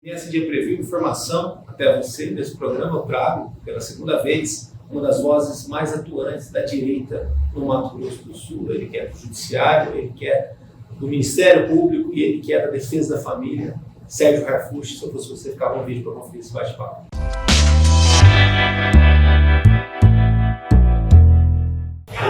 Nesse dia previu informação até você. Nesse programa eu trago, pela segunda vez, uma das vozes mais atuantes da direita no Mato Grosso do Sul. Ele que é do Judiciário, ele que é do Ministério Público e ele que é da Defesa da Família, Sérgio Harfuch. Se eu fosse você, ficava um vídeo para conferir esse bate-papo.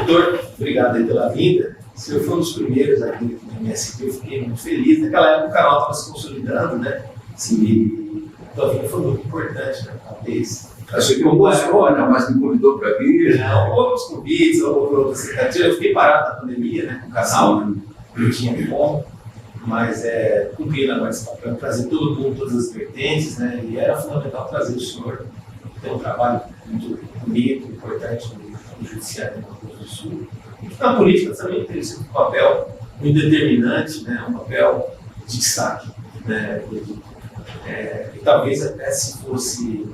Doutor, obrigado aí pela vinda. O senhor foi um dos primeiros aqui do MST, eu fiquei muito feliz. Naquela época o canal estava se consolidando, né? Sim, a tua vida foi muito importante, né? Talvez. Achei que eu gostou, né? Mas me convidou para vir. Não, houve os convites, houve outras tentativas. Eu fiquei parado na pandemia, né? Com o canal, né? Não tinha como, mas cumprindo agora esse papel, trazer todo mundo, todas as vertentes, né? E era fundamental trazer o senhor. Tem um trabalho muito bonito, importante no Judiciário do Mato Grosso do Sul. E na política também tem sido um papel muito determinante, né? Um papel de destaque, né? E talvez até se fosse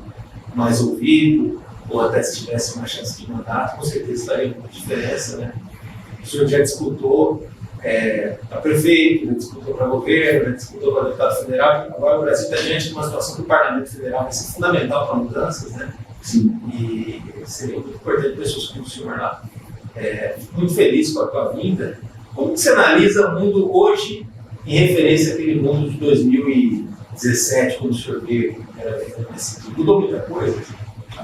mais ouvido, ou até se tivesse uma chance de mandato, com certeza faria uma diferença, né? O senhor já disputou para prefeito, disputou para governo, disputou para deputado federal. Agora o Brasil está diante de uma situação que o Parlamento Federal vai ser fundamental para mudanças, né? Sim. E seria muito importante pessoas como o senhor lá. Fico muito feliz com a tua vinda. Como que você analisa o mundo hoje em referência àquele mundo de 2017, quando o senhor veio aqui, mudou muita coisa?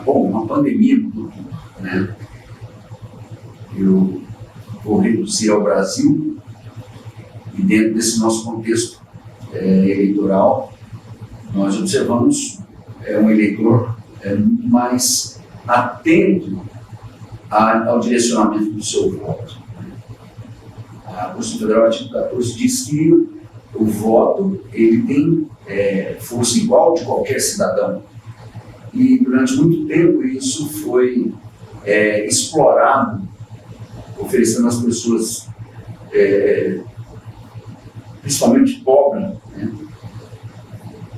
Bom, uma pandemia mudou tudo, né? Eu vou reduzir ao Brasil e dentro desse nosso contexto eleitoral, nós observamos um eleitor muito mais atento ao direcionamento do seu voto. A Constituição Federal, artigo 14, diz que o voto ele tem força igual de qualquer cidadão. E durante muito tempo isso foi explorado, oferecendo às pessoas, principalmente pobres, né,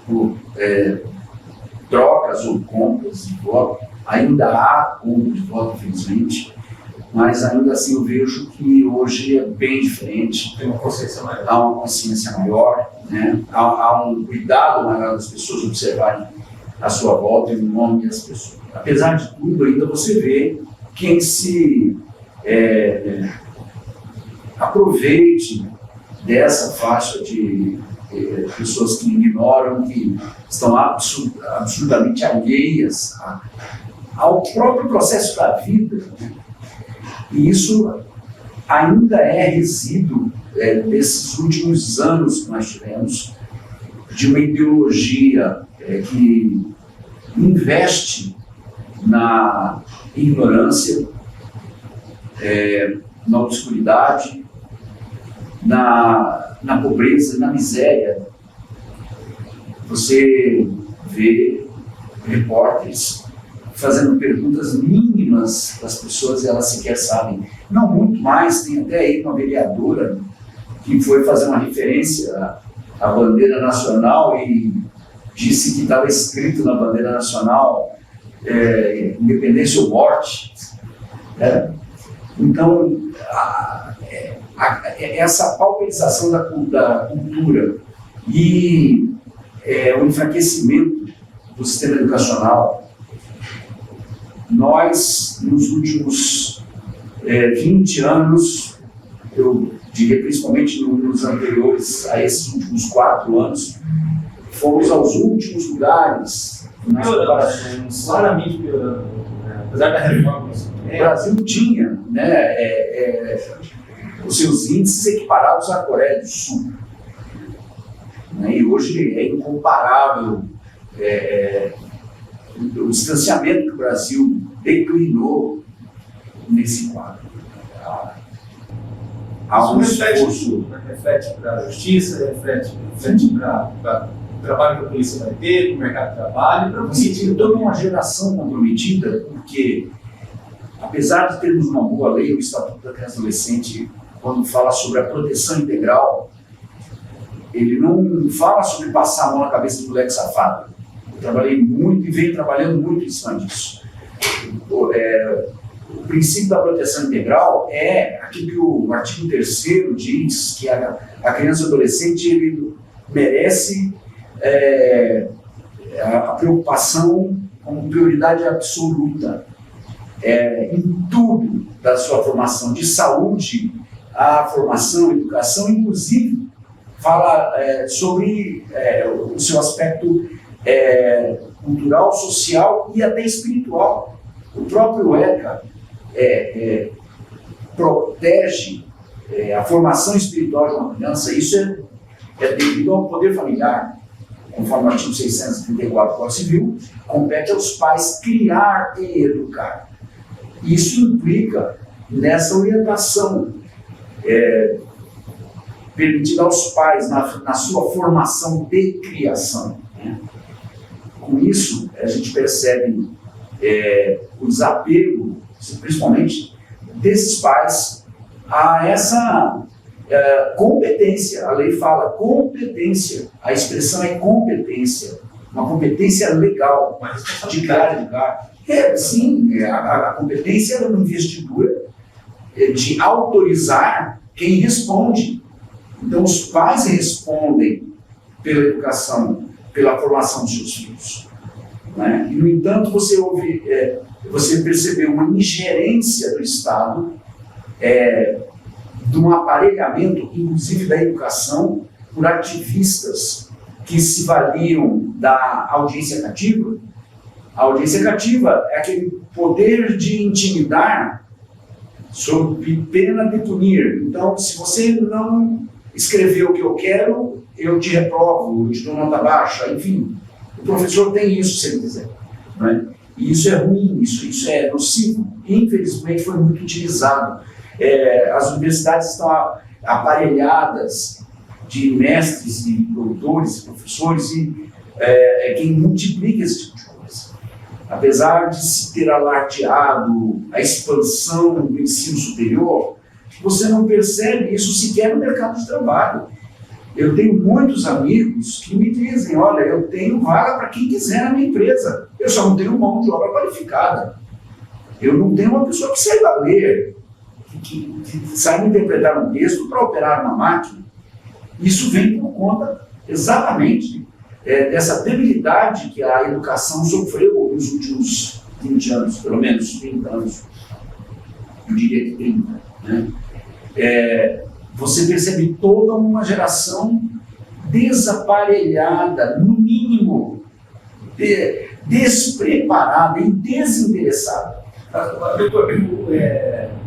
por trocas ou compras de voto. Ainda há compra de voto, infelizmente, mas ainda assim eu vejo que hoje é bem diferente. Tem uma consciência maior. Há uma consciência maior, né? Há um cuidado maior das pessoas observarem a sua volta e o nome das pessoas. Apesar de tudo, ainda você vê quem se aproveite dessa faixa de pessoas que ignoram, que estão absurdamente alheias ao próprio processo da vida, né? E isso ainda é resíduo desses últimos anos que nós tivemos de uma ideologia que investe na ignorância, na obscuridade, na pobreza, na miséria. Você vê repórteres fazendo perguntas mínimas das pessoas e elas sequer sabem. Não muito mais, tem até aí uma vereadora que foi fazer uma referência à bandeira nacional e disse que estava escrito na bandeira nacional independência ou morte. Então, essa pauperização da cultura e o enfraquecimento do sistema educacional, nós, nos últimos 20 anos, eu diria principalmente nos anteriores a esses últimos 4 anos, fomos aos últimos lugares nas comparações. Claramente piorando, né? Apesar da reforma. O Brasil tinha, né, os seus índices equiparados à Coreia do Sul, né? E hoje é incomparável o distanciamento que o Brasil declinou nesse quadro. Há um esforço. Reflete para a justiça, reflete para o trabalho que a polícia vai ter, para o mercado de trabalho, para você tem toda uma geração comprometida, porque apesar de termos uma boa lei, o Estatuto da Criança e Adolescente, quando fala sobre a proteção integral, ele não fala sobre passar a mão na cabeça do moleque safado. Eu trabalhei muito e venho trabalhando muito em cima disso. O princípio da proteção integral é aquilo que o artigo 3º diz, que a criança e o adolescente ele merece a preocupação como prioridade absoluta em tudo da sua formação, de saúde, a formação, a educação, inclusive fala sobre o seu aspecto cultural, social e até espiritual. O próprio ECA protege a formação espiritual de uma criança. Isso é devido ao poder familiar. Conforme o artigo 634 do Código Civil, compete aos pais criar e educar. Isso implica nessa orientação, permitida aos pais na sua formação de criação. Né? Com isso, a gente percebe o desapego, principalmente desses pais, a essa competência. A lei fala competência, a expressão é competência, uma competência legal, de criar e educar. Sim, a competência é uma investidura de autorizar quem responde. Então, os pais respondem pela educação, pela formação dos seus filhos. Né? E, no entanto, você percebeu uma ingerência do Estado, de um aparelhamento, inclusive da educação, por ativistas que se valiam da audiência cativa. A audiência cativa é aquele poder de intimidar sob pena de punir. Então, se você não escrever o que eu quero, eu te reprovo, eu te dou nota baixa, enfim. O professor tem isso, se ele quiser. Né? E isso é ruim, isso é nocivo. Infelizmente, foi muito utilizado. As universidades estão aparelhadas de mestres e doutores e professores, e quem multiplica esse tipo de coisa. Apesar de se ter alardeado a expansão do ensino superior, você não percebe isso sequer no mercado de trabalho. Eu tenho muitos amigos que me dizem: olha, eu tenho vaga para quem quiser na minha empresa, eu só não tenho mão de obra qualificada. Eu não tenho uma pessoa que saiba ler, que saiba interpretar um texto para operar uma máquina. Isso vem por conta exatamente dessa debilidade que a educação sofreu nos últimos 20 anos, pelo menos 30 anos, eu diria que 30. Né? Você percebe toda uma geração desaparelhada, no mínimo, despreparada e desinteressada. Doutor,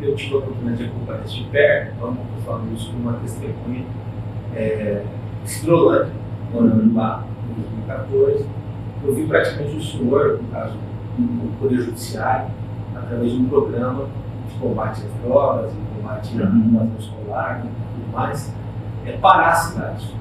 eu tive a oportunidade de acompanhar isso de perto, vamos falar isso com uma testemunha, Estrolândia, morando lá, em 2014. Eu vi praticamente o senhor, no caso, no Poder Judiciário, através de um programa de combate às drogas, de combate à invasão escolar e tudo mais, parar a cidade.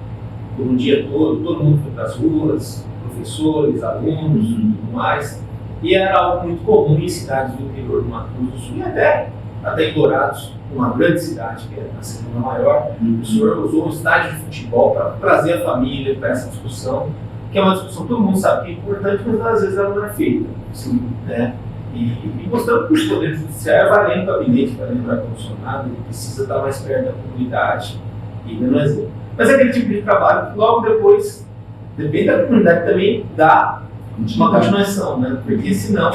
Por um dia todo mundo foi para as ruas, professores, alunos e tudo mais. E era algo muito comum em cidades do interior do Mato Grosso do Sul e até em Dourados, uma grande cidade, que é a segunda maior. O senhor usou um estádio de futebol para trazer a família para essa discussão, que é uma discussão que todo mundo sabe que é importante, mas às vezes ela não é feita. Assim, né? E mostrando que o Poder Judiciário vai além do gabinete, vai além do ar-condicionado, ele precisa estar mais perto da comunidade e não exemplo. Mas é aquele tipo de trabalho que logo depois, depende da comunidade também, dá uma continuação, né? Porque senão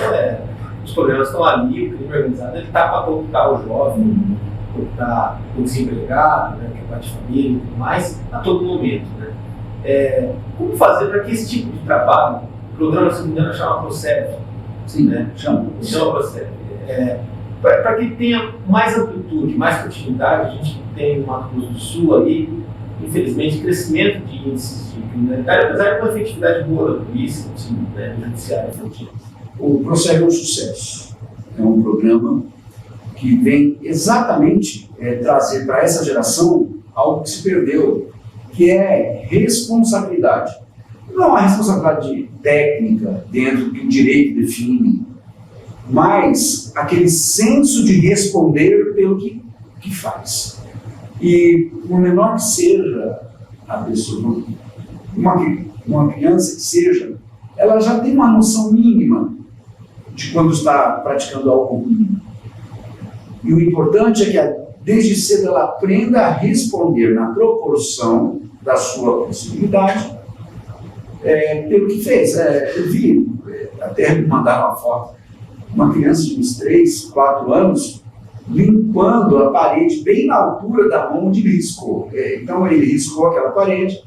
os problemas estão ali, o crime organizado ele está para cortar o jovem, cortar o desempregado, né, que é pai de família e tudo mais, a todo momento. Né? Como fazer para que esse tipo de trabalho, o programa, se não me engano, chama PROCEV, sim, né? chama PROCEV, para que tenha mais amplitude, mais continuidade. A gente tem no Mato Grosso do Sul aí, infelizmente, crescimento de índices de criminalidade, apesar de uma efetividade boa da polícia, né, do judiciário. O PROCEV é um sucesso. É um programa que vem exatamente trazer para essa geração algo que se perdeu, que é responsabilidade. Não a responsabilidade técnica dentro do que o direito define, mas aquele senso de responder pelo que faz. E por menor que seja a pessoa, uma criança que seja, ela já tem uma noção mínima de quando está praticando algo ruim. E o importante é que desde cedo ela aprenda a responder na proporção da sua possibilidade pelo que fez. Eu vi, até me mandaram uma foto, uma criança de uns 3, 4 anos, limpando a parede bem na altura da mão onde ele riscou. Então ele riscou aquela parede,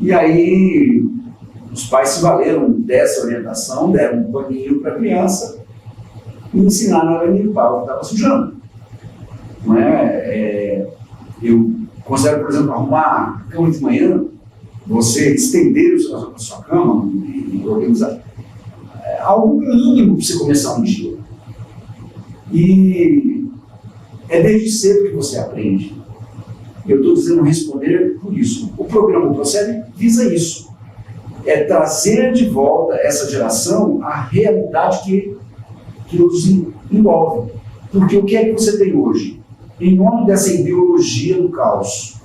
e aí os pais se valeram dessa orientação, deram um paninho para a criança e ensinaram ela a limpar o que estava sujando. Não é? Eu considero, por exemplo, arrumar a cama de manhã, você estender a sua cama e organizar, algo mínimo para você começar um dia. E é desde cedo que você aprende. Eu estou dizendo responder por isso. O programa Procede visa isso. É trazer de volta essa geração à realidade que nos envolve. Porque o que é que você tem hoje? Em nome dessa ideologia do caos,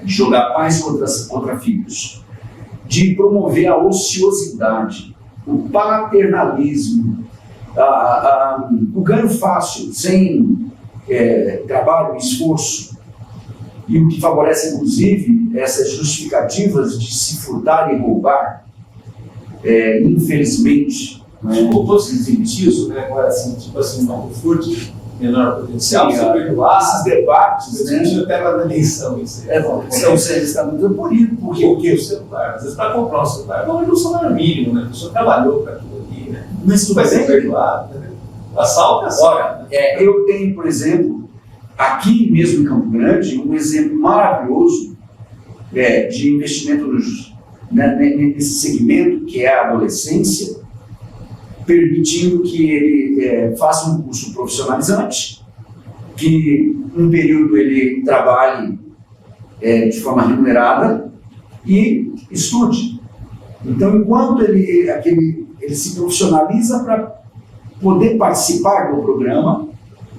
de jogar pais contra filhos, de promover a ociosidade, o paternalismo, o ganho fácil, sem trabalho e esforço, e o que favorece, inclusive, essas justificativas de se furtar e roubar, infelizmente. Tipo, você sentir isso, né? Agora, assim, tipo assim, um furto menor potencial, você perdoar esses debates, né? Eu até lá na eleição isso. Você está muito apurido, porque o que? O celular. Às vezes, para comprar um celular, não é um salário mínimo, né? A pessoa trabalhou para aquilo ali, né? Mas tu vai ser perdoado, né? Assalto é assalto. Eu tenho, por exemplo, aqui mesmo em Campo Grande, um exemplo maravilhoso de investimento nesse segmento, que é a adolescência, permitindo que ele faça um curso profissionalizante, que um período ele trabalhe de forma remunerada e estude. Então, enquanto ele se profissionaliza para poder participar do programa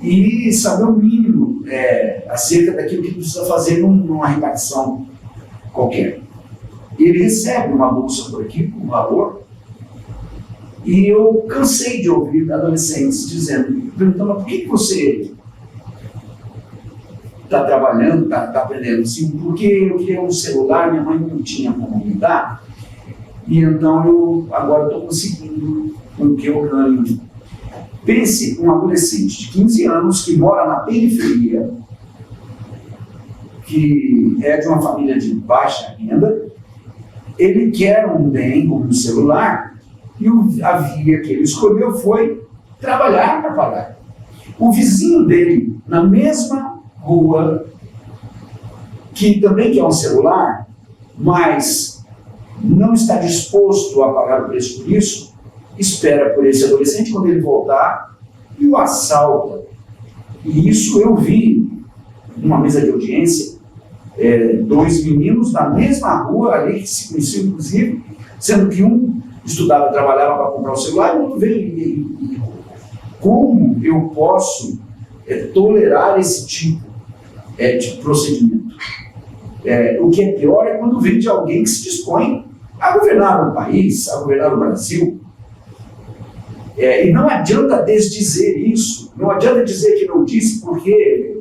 e saber o mínimo acerca daquilo que precisa fazer numa repartição qualquer. Ele recebe uma bolsa por aqui, um valor, e eu cansei de ouvir adolescentes perguntando, por que você está trabalhando, está aprendendo assim? Porque eu queria um celular, minha mãe não tinha como me dar, e então eu agora estou conseguindo com o que eu ganho. Pense um adolescente de 15 anos que mora na periferia, que é de uma família de baixa renda, ele quer um bem como um celular, e a via que ele escolheu foi trabalhar para pagar. O vizinho dele, na mesma rua, que também quer um celular, mas não está disposto a pagar o preço por isso, espera por esse adolescente quando ele voltar e o assalta. E isso eu vi numa mesa de audiência, 2 meninos na mesma rua ali, que se conheciam inclusive, sendo que um estudava e trabalhava para comprar o celular e o outro veio. Como eu posso tolerar esse tipo de procedimento? O que é pior é quando vem de alguém que se dispõe a governar um país, a governar o Brasil. E não adianta desdizer isso, não adianta dizer que não disse porque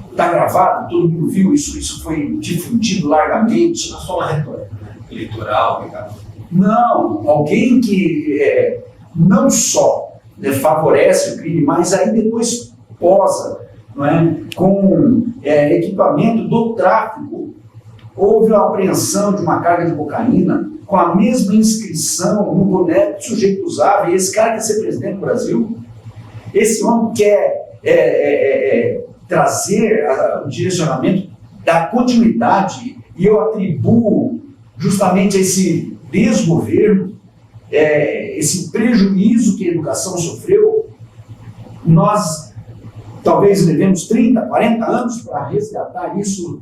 está gravado, todo mundo viu, isso foi difundido largamente. Não só uma retórica eleitoral, Ricardo. Não, alguém que não só favorece o crime, mas aí depois posa, não é? Com equipamento do tráfico. Houve a apreensão de uma carga de cocaína com a mesma inscrição no boneco que o sujeito usava, e esse cara quer ser presidente do Brasil. Esse homem quer trazer o direcionamento da continuidade, e eu atribuo justamente a esse desgoverno, esse prejuízo que a educação sofreu. Nós talvez levemos 30, 40 anos para resgatar isso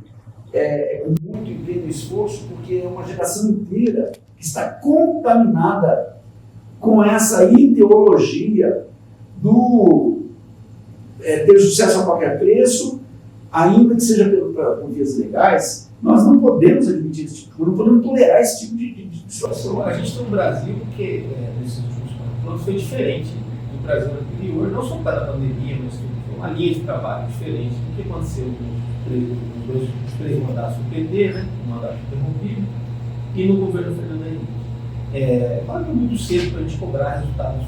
com muito empenho e esforço, porque é uma geração inteira que está contaminada com essa ideologia do ter sucesso a qualquer preço, ainda que seja por vias legais. Nós não podemos admitir esse tipo, não podemos tolerar esse tipo de situação. A gente tem um Brasil que, nesses últimos anos, foi diferente do Brasil anterior, não só para a pandemia, mas foi uma linha de trabalho diferente do que aconteceu nos 3 mandatos do PT, né? Um mandato interrompido, e no governo Fernando Henrique. Claro que é muito cedo para a gente cobrar resultados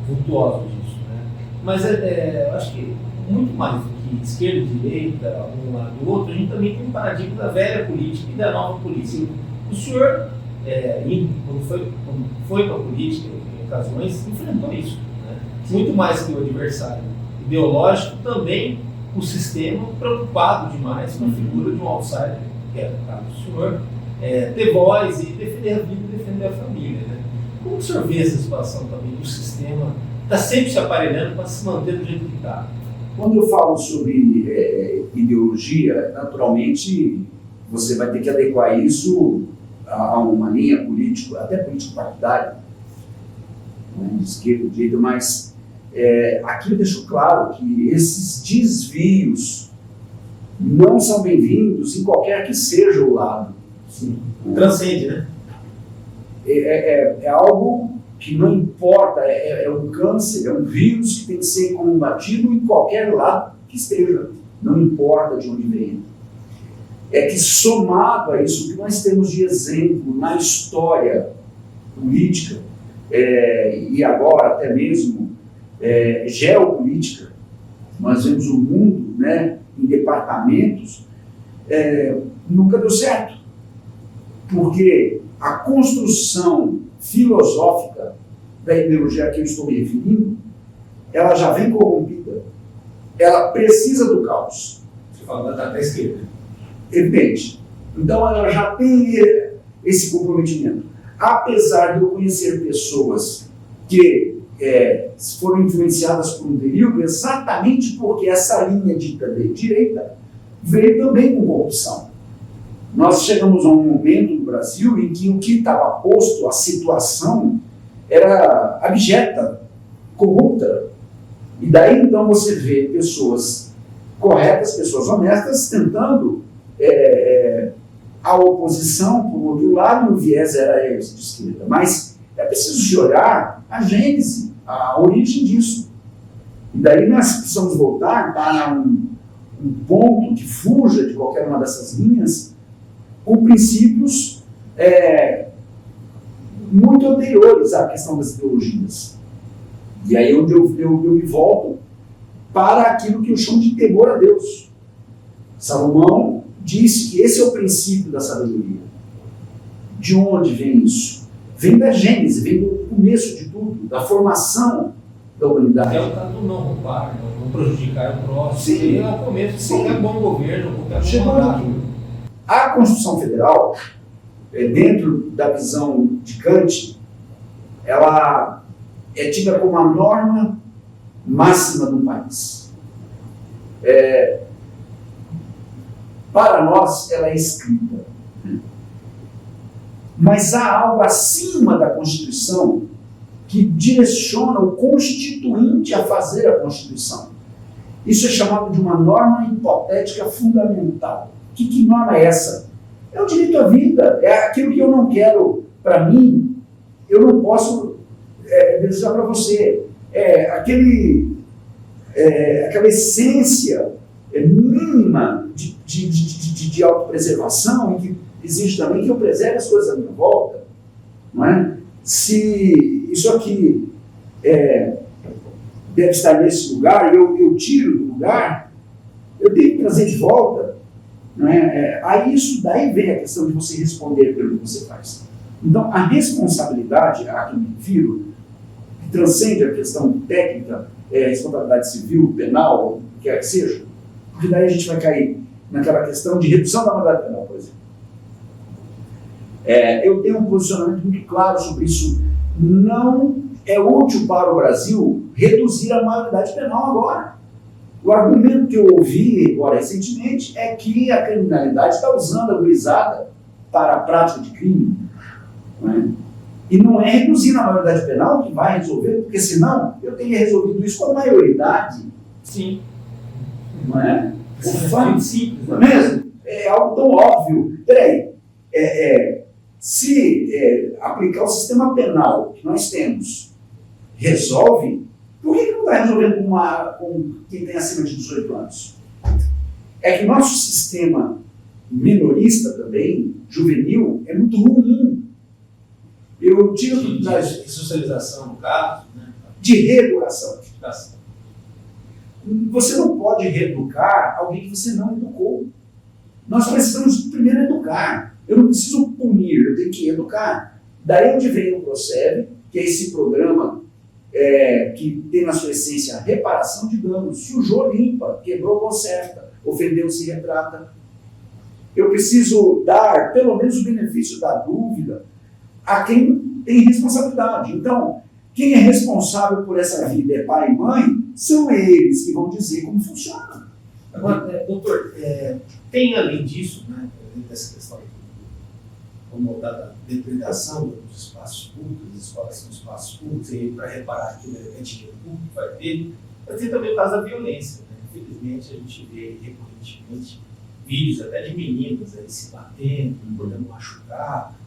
vultuosos disso, né? Mas eu acho que muito mais do que esquerda e direita, um lado e outro, a gente também tem um paradigma da velha política e da nova política. O senhor, quando foi para a política, em ocasiões, enfrentou isso, né? Muito mais que o adversário ideológico, também o sistema preocupado demais com a figura de um outsider, que é o caso do senhor, ter voz e defender a vida e defender a família, né? Como o senhor vê essa situação também do sistema está sempre se aparelhando para se manter do jeito que está? Quando eu falo sobre ideologia, naturalmente você vai ter que adequar isso a uma linha política, até político-partidária, de esquerda, de direita, mas aqui eu deixo claro que esses desvios não são bem-vindos em qualquer que seja o lado. Sim. Transcende, né? É algo que não importa, é um câncer, é um vírus que tem que ser combatido em qualquer lado que esteja, não importa de onde vem. É que somado a isso, o que nós temos de exemplo na história política, e agora até mesmo geopolítica, nós vemos o mundo, né, em departamentos, nunca deu certo. Porque a construção filosófica da ideologia a que eu estou me referindo, ela já vem corrompida. Ela precisa do caos. Você fala da esquerda. Evidente. Então ela já tem esse comprometimento. Apesar de eu conhecer pessoas que foram influenciadas por um período exatamente porque essa linha dita de direita veio também com corrupção. Nós chegamos a um momento no Brasil em que o que estava posto, a situação, era abjeta, corrupta. E daí então você vê pessoas corretas, pessoas honestas, tentando a oposição, por outro lado, o viés era esse de esquerda. Mas é preciso de olhar a gênese, a origem disso. E daí nós precisamos voltar para um ponto que fuja de qualquer uma dessas linhas, com princípios muito anteriores à questão das ideologias. E aí onde eu me volto para aquilo que eu chamo de temor a Deus. Salomão disse que esse é o princípio da sabedoria. De onde vem isso? Vem da Gênese, vem do começo de tudo, da formação da humanidade. É o caso do não roubar, não prejudicar o próximo. Sim. É o começo de qualquer bom governo, qualquer Chegou bom mandato. A Constituição Federal, dentro da visão de Kant, ela é tida como a norma máxima do país. Para nós, ela é escrita. Mas há algo acima da Constituição que direciona o constituinte a fazer a Constituição. Isso é chamado de uma norma hipotética fundamental. Que norma é essa? É o direito à vida, é aquilo que eu não quero para mim, eu não posso desejar para você. Aquela essência mínima de autopreservação, e que exige também que eu preserve as coisas à minha volta. Não é? Se isso aqui deve estar nesse lugar, e eu tiro do lugar, eu tenho que trazer de volta. Não é? Aí isso daí vem a questão de você responder pelo que você faz. Então, a responsabilidade a que eu me refiro, que transcende a questão técnica, responsabilidade civil, penal, o que quer que seja, porque daí a gente vai cair naquela questão de redução da maioridade penal, por exemplo. Eu tenho um posicionamento muito claro sobre isso. Não é útil para o Brasil reduzir a maioridade penal agora. O argumento que eu ouvi agora recentemente é que a criminalidade está usando a gurizada para a prática de crime. Não é? E não é reduzir a maioridade penal que vai resolver, porque senão eu teria resolvido isso com a maioridade. Sim. Não é? O fato, simples, não é mesmo? É algo tão óbvio. Peraí, se aplicar o sistema penal que nós temos resolve, por que não está resolvendo com quem tem acima de 18 anos? É que nosso sistema minorista também, juvenil, é muito ruim. Eu tive de socialização, no caso, né? De reeducação. Você não pode reeducar alguém que você não educou. Nós precisamos primeiro educar. Eu não preciso punir, eu tenho que educar. Daí onde vem o PROCEB, que é esse programa que tem na sua essência a reparação de danos. Sujou, limpa, quebrou, conserta, ofendeu, se retrata. Eu preciso dar pelo menos o benefício da dúvida a quem tem responsabilidade. Então, quem é responsável por essa vida é pai e mãe, são eles que vão dizer como funciona. Agora, doutor, tem além disso, né, dessa questão da depredação dos espaços públicos, as escolas são espaços públicos, e para reparar aquilo é dinheiro público, vai ter também o caso da violência. Né? Infelizmente, a gente vê recorrentemente vídeos até de meninas aí se batendo, podendo machucar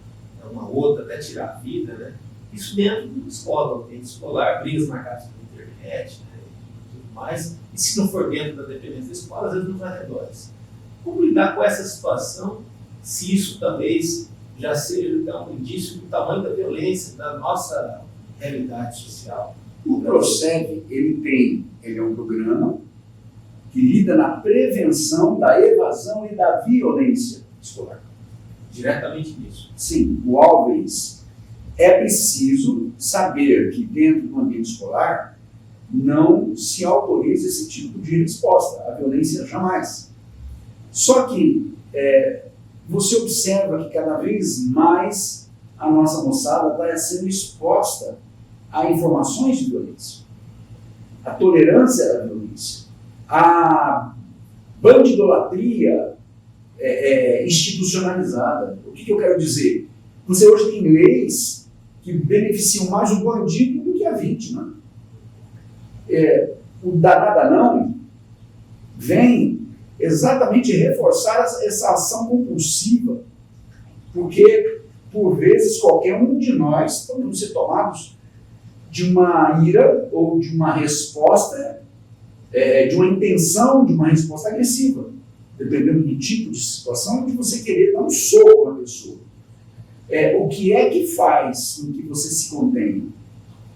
uma outra, até tirar a vida, né? Isso dentro da escola, ambiente escolar, brigas marcadas pela internet, né? E tudo mais. E se não for dentro da dependência da escola, às vezes nos arredores. Como lidar com essa situação, se isso talvez já seja um indício do tamanho da violência, da nossa realidade social? O PROCEB, ele é um programa que lida na prevenção da evasão e da violência escolar. Diretamente nisso. Sim, o always. É preciso saber que dentro do ambiente escolar não se autoriza esse tipo de resposta, a violência jamais. Só que você observa que cada vez mais a nossa moçada está sendo exposta a informações de violência, a tolerância da violência, a bandidolatria institucionalizada. O que eu quero dizer? Você hoje tem leis que beneficiam mais o bandido do que a vítima. O danada não vem exatamente reforçar essa ação compulsiva, porque, por vezes, qualquer um de nós podemos ser tomados de uma ira ou de uma resposta, de uma intenção de uma resposta agressiva, dependendo do tipo de situação, de você querer dar um soco na pessoa. O que é que faz com que você se contenha?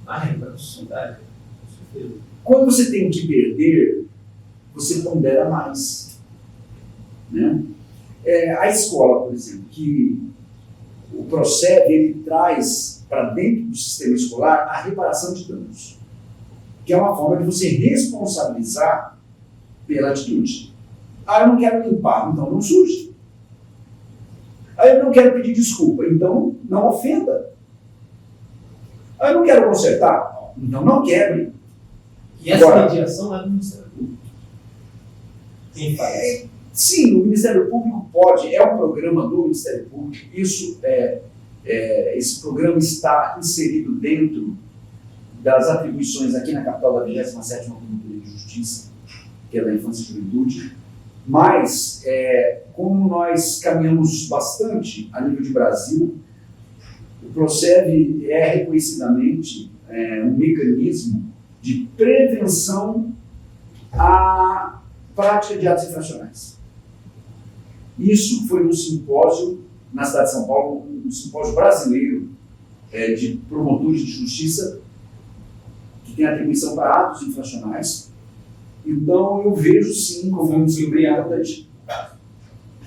A renda da sociedade. Quando você tem que perder, você pondera mais. Né? A escola, por exemplo, que o PROCEB, ele traz para dentro do sistema escolar a reparação de danos, que é uma forma de você responsabilizar pela atitude. Eu não quero limpar, então não suje. Eu não quero pedir desculpa, então não ofenda. Eu não quero consertar, então não quebre. E essa mediação é do Ministério Público? Quem faz? Sim, o Ministério Público pode, é um programa do Ministério Público, esse programa está inserido dentro das atribuições aqui na capital da 27ª Promotoria de Justiça, que é da Infância e Juventude, mas, como nós caminhamos bastante a nível de Brasil, o PROCEB é reconhecidamente um mecanismo de prevenção à prática de atos infracionais. Isso foi um simpósio na cidade de São Paulo, um simpósio brasileiro de promotores de justiça que tem atribuição para atos infracionais. Então, eu vejo sim como um desempenho importante.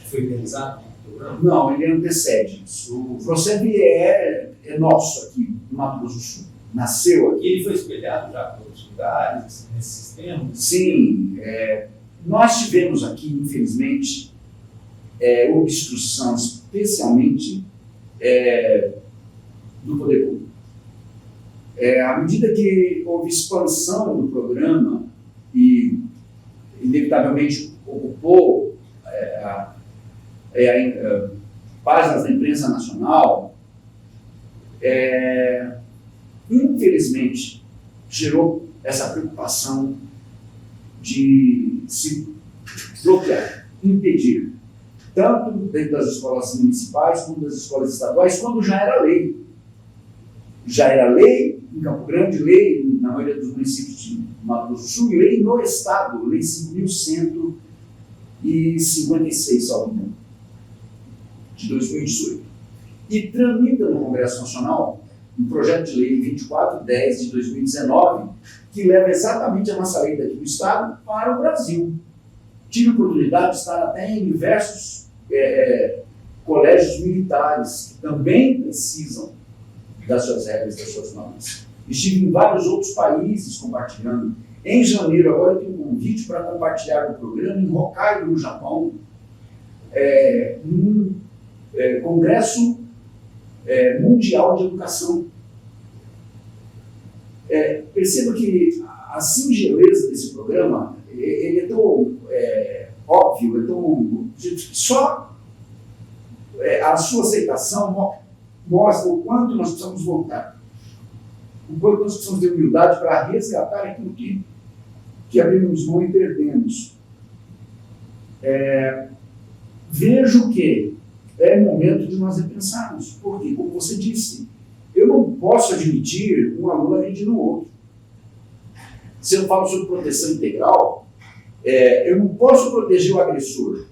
Foi realizado o programa? Não, ele antecede isso. O PROCEB é nosso aqui, no Mato Grosso do Sul. Nasceu aqui. E ele foi espelhado já por outros lugares, nesse sistema? Sim. Nós tivemos aqui, infelizmente, obstrução, especialmente do poder público. À medida que houve expansão do programa e, inevitavelmente, ocupou páginas da imprensa nacional, infelizmente, gerou essa preocupação de se bloquear, impedir, tanto dentro das escolas municipais como das escolas estaduais, quando já era lei. Já era lei em Campo Grande, lei na maioria dos municípios de Mato Grosso do Sul, e lei no Estado, lei 5.156, salvo engano. de 2018. E tramita no Congresso Nacional um projeto de lei 2410 de 2019, que leva exatamente a nossa lei daqui do Estado para o Brasil. Tive a oportunidade de estar até em diversos colégios militares que também precisam das suas regras, das suas normas. Estive em vários outros países compartilhando. Em janeiro, agora eu tenho um convite para compartilhar o programa em Hokkaido, no Japão, num Congresso Mundial de Educação. Perceba que a singeleza desse programa, ele é tão óbvio, é tão... Só a sua aceitação mostra o quanto nós precisamos voltar, o quanto nós precisamos ter humildade para resgatar aquilo que abrimos mão e perdemos. Vejo que é momento de nós repensarmos, porque, como você disse, eu não posso admitir um aluno agredindo o outro. Se eu falo sobre proteção integral, eu não posso proteger o agressor,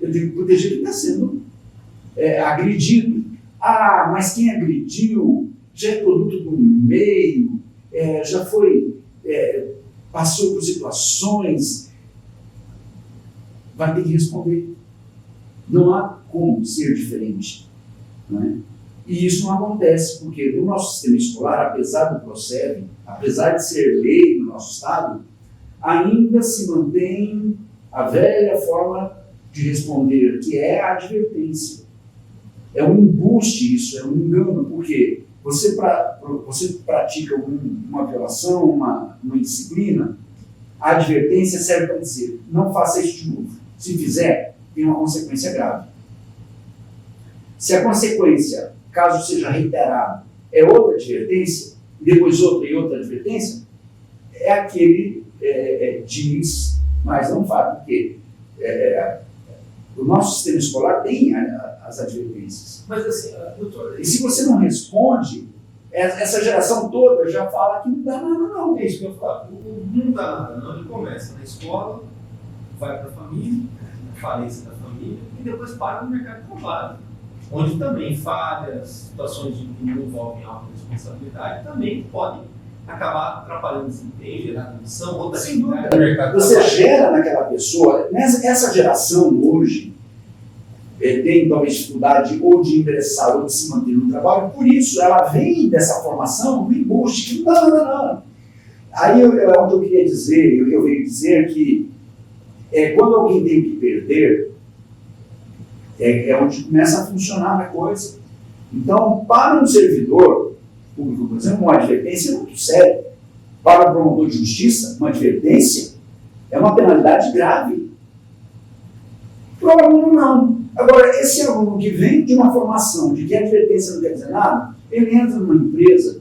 eu tenho que proteger quem está sendo agredido. Ah, mas quem agrediu já é produto do meio, já foi, passou por situações, vai ter que responder. Não há como ser diferente. Não é? E isso não acontece, porque no nosso sistema escolar, apesar do PROCEV, apesar de ser lei no nosso Estado, ainda se mantém a velha forma de responder, que é a advertência. É um embuste isso, é um engano, porque você pratica uma violação, uma indisciplina, a advertência serve para dizer, não faça isso de novo. Se fizer, tem uma consequência grave. Se a consequência, caso seja reiterado, é outra advertência, e depois outra e outra advertência, é aquele diz, mas não faz, porque o nosso sistema escolar tem as advertências. Mas assim, doutor... E se você não responde, essa geração toda já fala que não dá nada, não. É isso que eu falo. Não dá nada, não. Ele começa na escola, vai para a família, falência da família, e depois para no mercado de trabalho, onde também falhas, situações que não envolvem alta responsabilidade, também podem acabar atrapalhando o desempenho, gerar demissão, outra atividade do mercado de trabalho. Você gera naquela pessoa, essa geração hoje, tem talvez dificuldade ou de ingressar ou de se manter no trabalho, por isso ela vem dessa formação do embuste, que não. Aí é o que eu queria dizer, eu venho dizer que quando alguém tem que perder, é onde começa a funcionar a coisa. Então, para um servidor público, por exemplo, uma advertência é muito séria. Para o promotor de justiça, uma advertência é uma penalidade grave. Para o aluno, não. Agora, esse aluno que vem de uma formação de que a advertência não quer dizer nada, ele entra numa empresa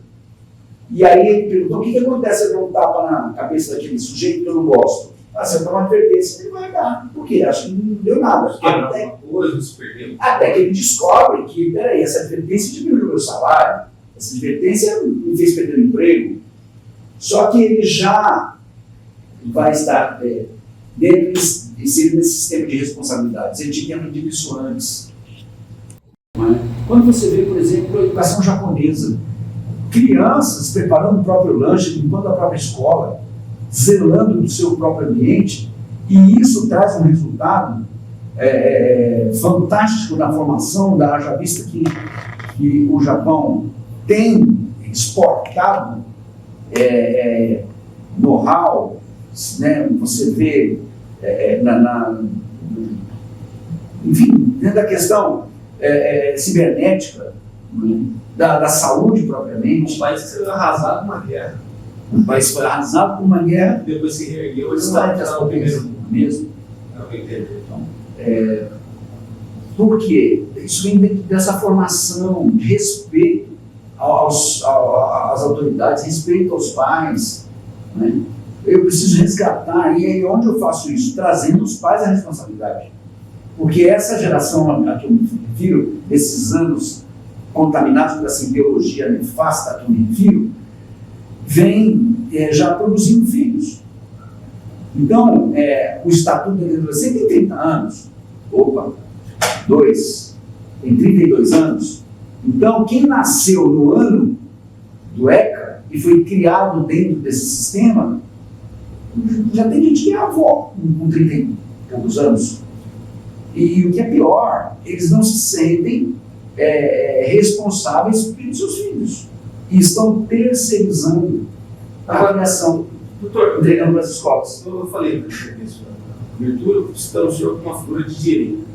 e aí ele pergunta, o que acontece se eu der um tapa na cabeça daquele sujeito que eu não gosto? Se eu dar uma advertência, ele vai dar. Por quê? Acho que não deu nada. Até que ele descobre que, peraí, essa advertência diminuiu o meu salário, essa advertência me fez perder o emprego. Só que ele já vai estar inserido nesse sistema de responsabilidades. Ele tinha que aprendido isso antes. Quando você vê, por exemplo, a educação japonesa, crianças preparando o próprio lanche, limpando a própria escola, zelando do seu próprio ambiente, e isso traz um resultado fantástico na formação, haja vista que o Japão tem exportado know-how, né? Você vê enfim, dentro da questão cibernética, da saúde propriamente. O país que foi arrasado por uma guerra. O país foi arrasado por uma guerra. Depois se reergueu, ele está o primeiro mesmo. Então, porque isso vem dessa formação de respeito às autoridades, respeito aos pais, né? Eu preciso resgatar, e aí onde eu faço isso? Trazendo os pais à responsabilidade. Porque essa geração a que eu me refiro, desses anos contaminados por essa ideologia nefasta a que eu me refiro, vem já produzindo filhos. Então, o Estatuto do Adolescente tem 30 anos. Opa, 2. tem 32 anos. Então, quem nasceu no ano do ECA e foi criado dentro desse sistema, já tem gente que é avó com 30 e poucos anos. E o que é pior, eles não se sentem responsáveis pelos seus filhos. E estão terceirizando a avaliação, entregando para as escolas. Eu falei na abertura, citando o senhor como uma figura de direita.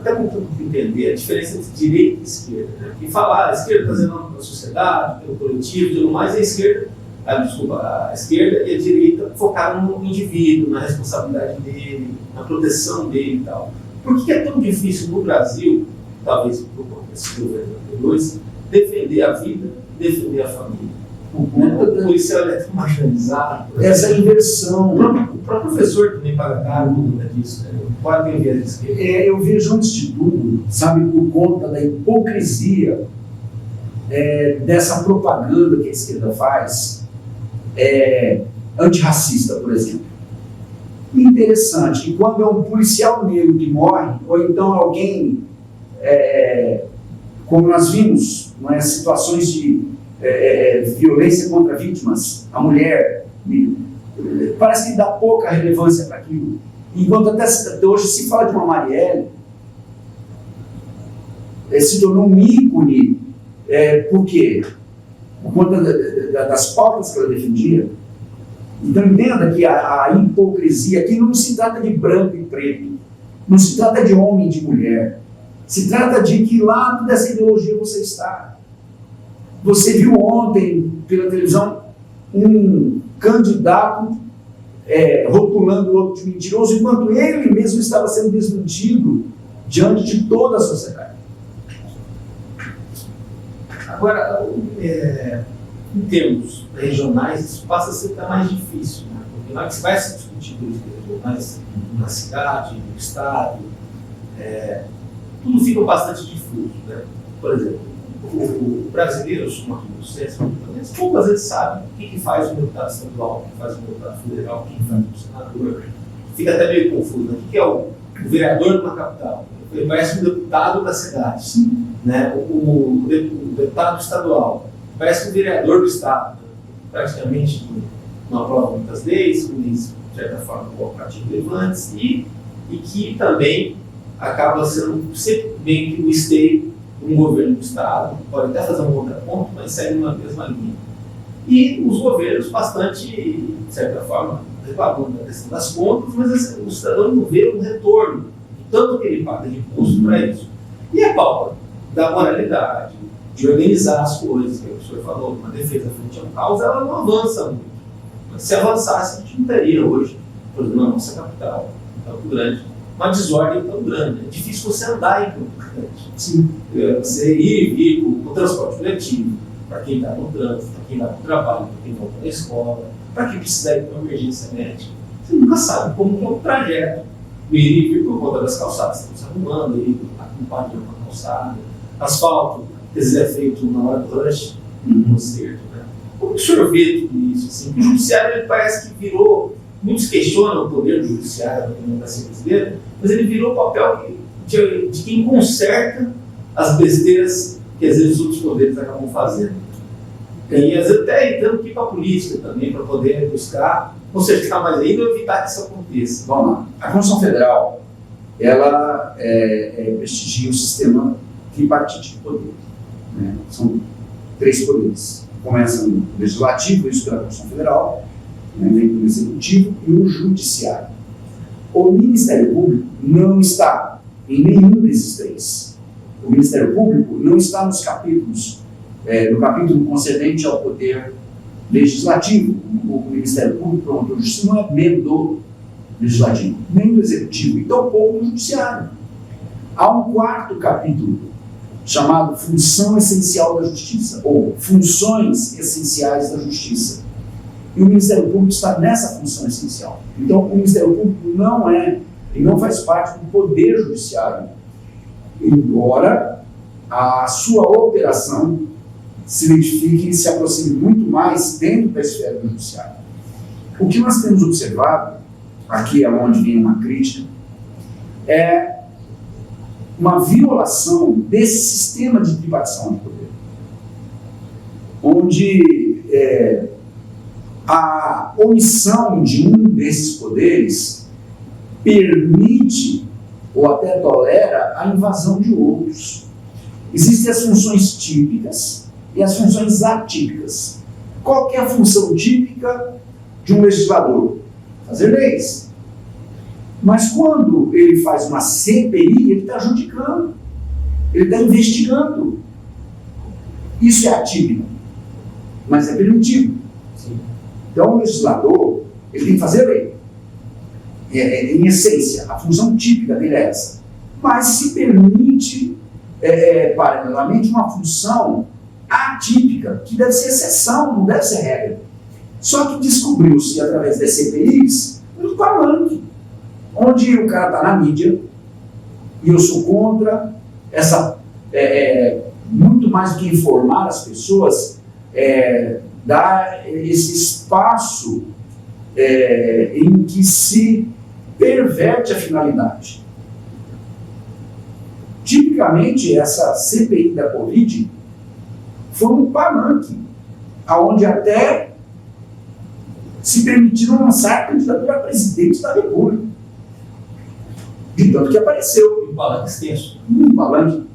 Até para entender a diferença entre direita e esquerda. Né? E falar, a esquerda está fazendo na sociedade, pelo coletivo e tudo mais, a esquerda e a direita focaram no indivíduo, na responsabilidade dele, na proteção dele e tal. Por que é tão difícil no Brasil, talvez por conta desse governo anteriores, defender a vida, defender a família? O policial é tão marginalizado. Essa inversão. O próprio professor também paga caro por conta disso. Né? Pode ter viés de esquerda. Eu vejo, antes de tudo, sabe, por conta da hipocrisia dessa propaganda que a esquerda faz, antirracista, por exemplo. Interessante que quando é um policial negro que morre, ou então alguém, como nós vimos, situações de violência contra vítimas, a mulher, parece que dá pouca relevância para aquilo. Enquanto até hoje se fala de uma Marielle, se tornou um ícone, por quê? Por conta das pautas que ela defendia. Então entenda que a hipocrisia aqui não se trata de branco e preto, não se trata de homem e de mulher, se trata de que lado dessa ideologia você está. Você viu ontem pela televisão um candidato rotulando o outro de mentiroso, enquanto ele mesmo estava sendo desmentido diante de toda a sociedade. Agora, em termos regionais, isso passa a ser até mais difícil, né? Porque na hora que você vai se discutir políticas regionais na cidade, no estado, tudo fica bastante difuso, né? Por exemplo, o brasileiro, aqui no centro, poucas vezes sabe o que faz o deputado estadual, o que faz o deputado federal, o que faz o senador. Fica até meio confuso, né? O que é o vereador de uma capital? Ele parece um deputado da cidade, né? O deputado estadual parece um vereador do estado, né? Praticamente não aprova muitas leis, de certa forma cooperativos relevantes, e que também acaba sendo sempre bem que o esteio um governo do estado, pode até fazer um contraponto, mas segue uma mesma linha. E os governos bastante, de certa forma, reclamando da questão das contas, mas o cidadão não vê um retorno, tanto que ele paga de imposto para isso. E a pauta da moralidade, de organizar as coisas, que o senhor falou, uma defesa frente a um caos, ela não avança muito. Mas se avançasse, a gente não teria hoje, por exemplo, na nossa capital, Campo Grande, uma desordem tão grande. É difícil você andar em Campo Grande. Sim. Você ir e vir com o transporte coletivo, para quem está no trânsito, para quem vai para o trabalho, para quem volta da escola, para quem precisa ir para uma emergência médica. Você nunca sabe como é o trajeto. Ir e vir por conta das calçadas que estão se arrumando, ir acompanhando uma calçada, asfalto, que às vezes é feito na hora do rush, no concerto. Né? Como que o senhor vê tudo isso? Assim? O judiciário ele parece que virou, muitos questionam o poder do judiciário na democracia brasileira, mas ele virou o papel de quem conserta as besteiras que às vezes os outros poderes acabam fazendo. E às vezes até entrando aqui para a política também, para poder buscar, ou seja, ficar mais ainda ou evitar que isso aconteça. Vamos lá. A Constituição Federal, ela prestigia o sistema tripartite de poder. Né? São 3 poderes. Começa no Legislativo, isso pela Constituição Federal, né? Vem o Executivo e o Judiciário. O Ministério Público não está em nenhum desses 3. O Ministério Público não está nos capítulos, no capítulo concernente ao poder legislativo. O Ministério Público, pronto, o Justiça não é membro do Legislativo, nem do Executivo, e tampouco do Judiciário. Há um 4º capítulo, chamado Função Essencial da Justiça, ou Funções Essenciais da Justiça. E o Ministério Público está nessa função essencial. Então, o Ministério Público não faz parte do Poder Judiciário, embora a sua operação se identifique e se aproxime muito mais dentro da esfera do Judiciário. O que nós temos observado, aqui é onde vem uma crítica, é uma violação desse sistema de tripartição de poder, onde a omissão de um desses poderes permite ou até tolera a invasão de outros. Existem as funções típicas e as funções atípicas. Qual que é a função típica de um legislador? Fazer leis. Mas quando ele faz uma CPI, ele está judicando, ele está investigando. Isso é atípico, mas é permitido. Sim. Então, o legislador, ele tem que fazer lei. Em essência, a função típica dele é essa. Mas se permite, paralelamente, uma função atípica, que deve ser exceção, não deve ser regra. Só que descobriu-se, através das CPIs, um palanque, onde o cara está na mídia, e eu sou contra essa, muito mais do que informar as pessoas, dar esse espaço em que se perverte a finalidade. Tipicamente, essa CPI da Covid foi um palanque, onde até se permitiram lançar a candidatura a presidente da República. De tanto que apareceu. Um palanque extenso. Um palanque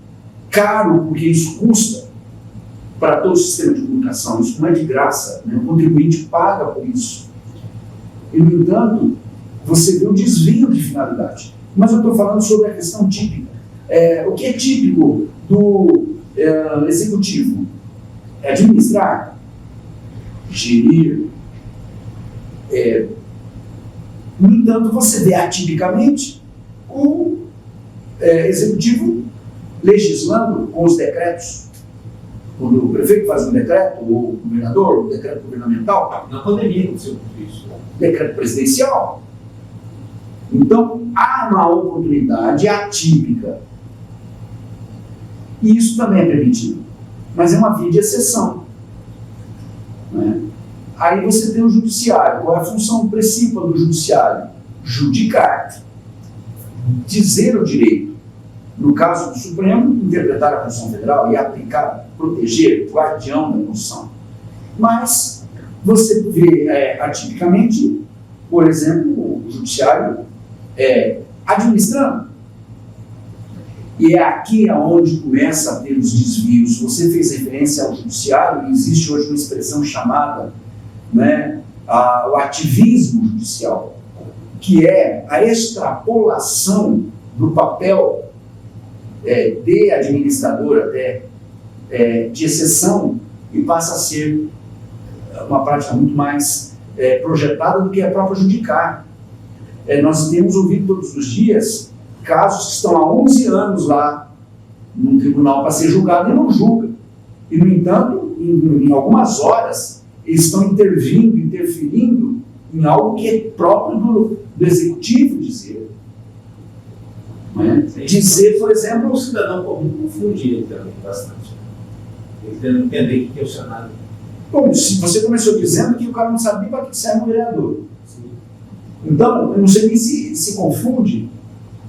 caro, porque isso custa para todo o sistema de comunicação. Isso não é de graça, né? O contribuinte paga por isso. E, no entanto, você vê o desvio de finalidade. Mas eu estou falando sobre a questão típica. O que é típico do executivo? É administrar, gerir. No entanto, você vê atipicamente o executivo legislando com os decretos. Quando o prefeito faz um decreto, ou o governador, um decreto governamental. Na pandemia aconteceu tudo isso. Decreto presidencial. Então, há uma oportunidade atípica. E isso também é permitido. Mas é uma via de exceção. Né? Aí você tem o judiciário. Qual é a função principal do judiciário? Judicar. Dizer o direito. No caso do Supremo, interpretar a Constituição Federal e aplicar, proteger, guardião da Constituição. Mas você vê atipicamente, por exemplo, o judiciário administrando. E é aqui onde começa a ter os desvios. Você fez referência ao judiciário, e existe hoje uma expressão chamada, né, o ativismo judicial, que é a extrapolação do papel de administrador até de exceção, e passa a ser uma prática muito mais projetada do que a própria judicar. Nós temos ouvido todos os dias casos que estão há 11 anos lá no tribunal para ser julgado e não julga. E, no entanto, em algumas horas, eles estão interferindo em algo que é próprio do executivo dizer. Né? Dizer, por exemplo... O cidadão comum confunde ele também bastante. Ele tenta entender o que é o cenário. Bom, se você começou dizendo que o cara não sabia para que serve um vereador. Sim. Então, eu não sei nem se confunde,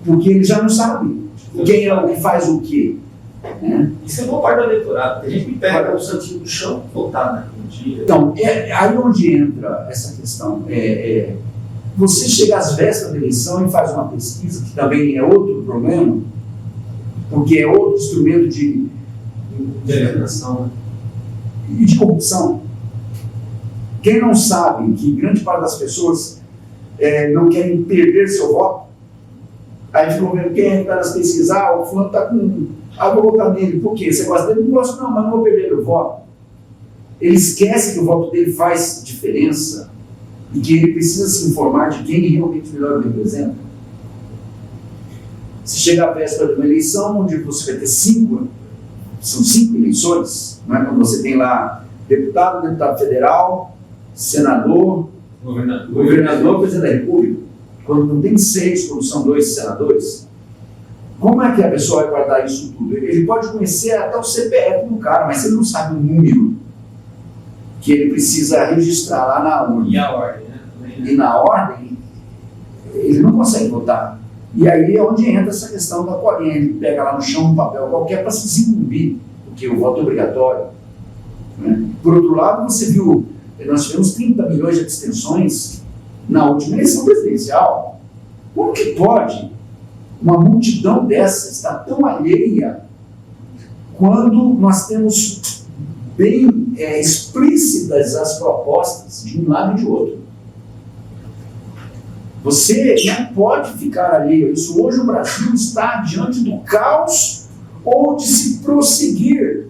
porque ele já não sabe quem é o que faz o quê. Né? Isso é boa parte do eleitorado. Tem gente que pega o santinho do chão e voltar, né? Um dia. Então, aí onde entra essa questão. Você chega às vésperas da eleição e faz uma pesquisa, que também é outro problema, porque é outro instrumento de alienação, né? E de corrupção. Quem não sabe que grande parte das pessoas não querem perder seu voto, aí ficam vendo quem é que está nas pesquisas, o fulano está com... vou votar nele. Por quê? Você gosta dele? Não gosto não, mas não vou perder meu voto. Ele esquece que o voto dele faz diferença e que ele precisa se informar de quem realmente melhor o representa. Se chega à véspera de uma eleição, onde você vai ter são 5 eleições, não é? Quando você tem lá deputado federal, senador, governador, presidente da República. Quando não tem 6, quando são 2 senadores, como é que a pessoa vai guardar isso tudo? Ele pode conhecer até o CPF do cara, mas ele não sabe o número que ele precisa registrar lá na urna. E a ordem, né? E na ordem, ele não consegue votar. E aí é onde entra essa questão da colinha. Ele pega lá no chão um papel qualquer para se desincumbir, porque o voto é obrigatório. Né? Por outro lado, você viu, nós tivemos 30 milhões de abstenções na última eleição presidencial. Como que pode uma multidão dessa estar tão alheia quando nós temos bem explícitas as propostas de um lado e de outro? Você não pode ficar alheio a isso. Hoje o Brasil está diante do caos ou de se prosseguir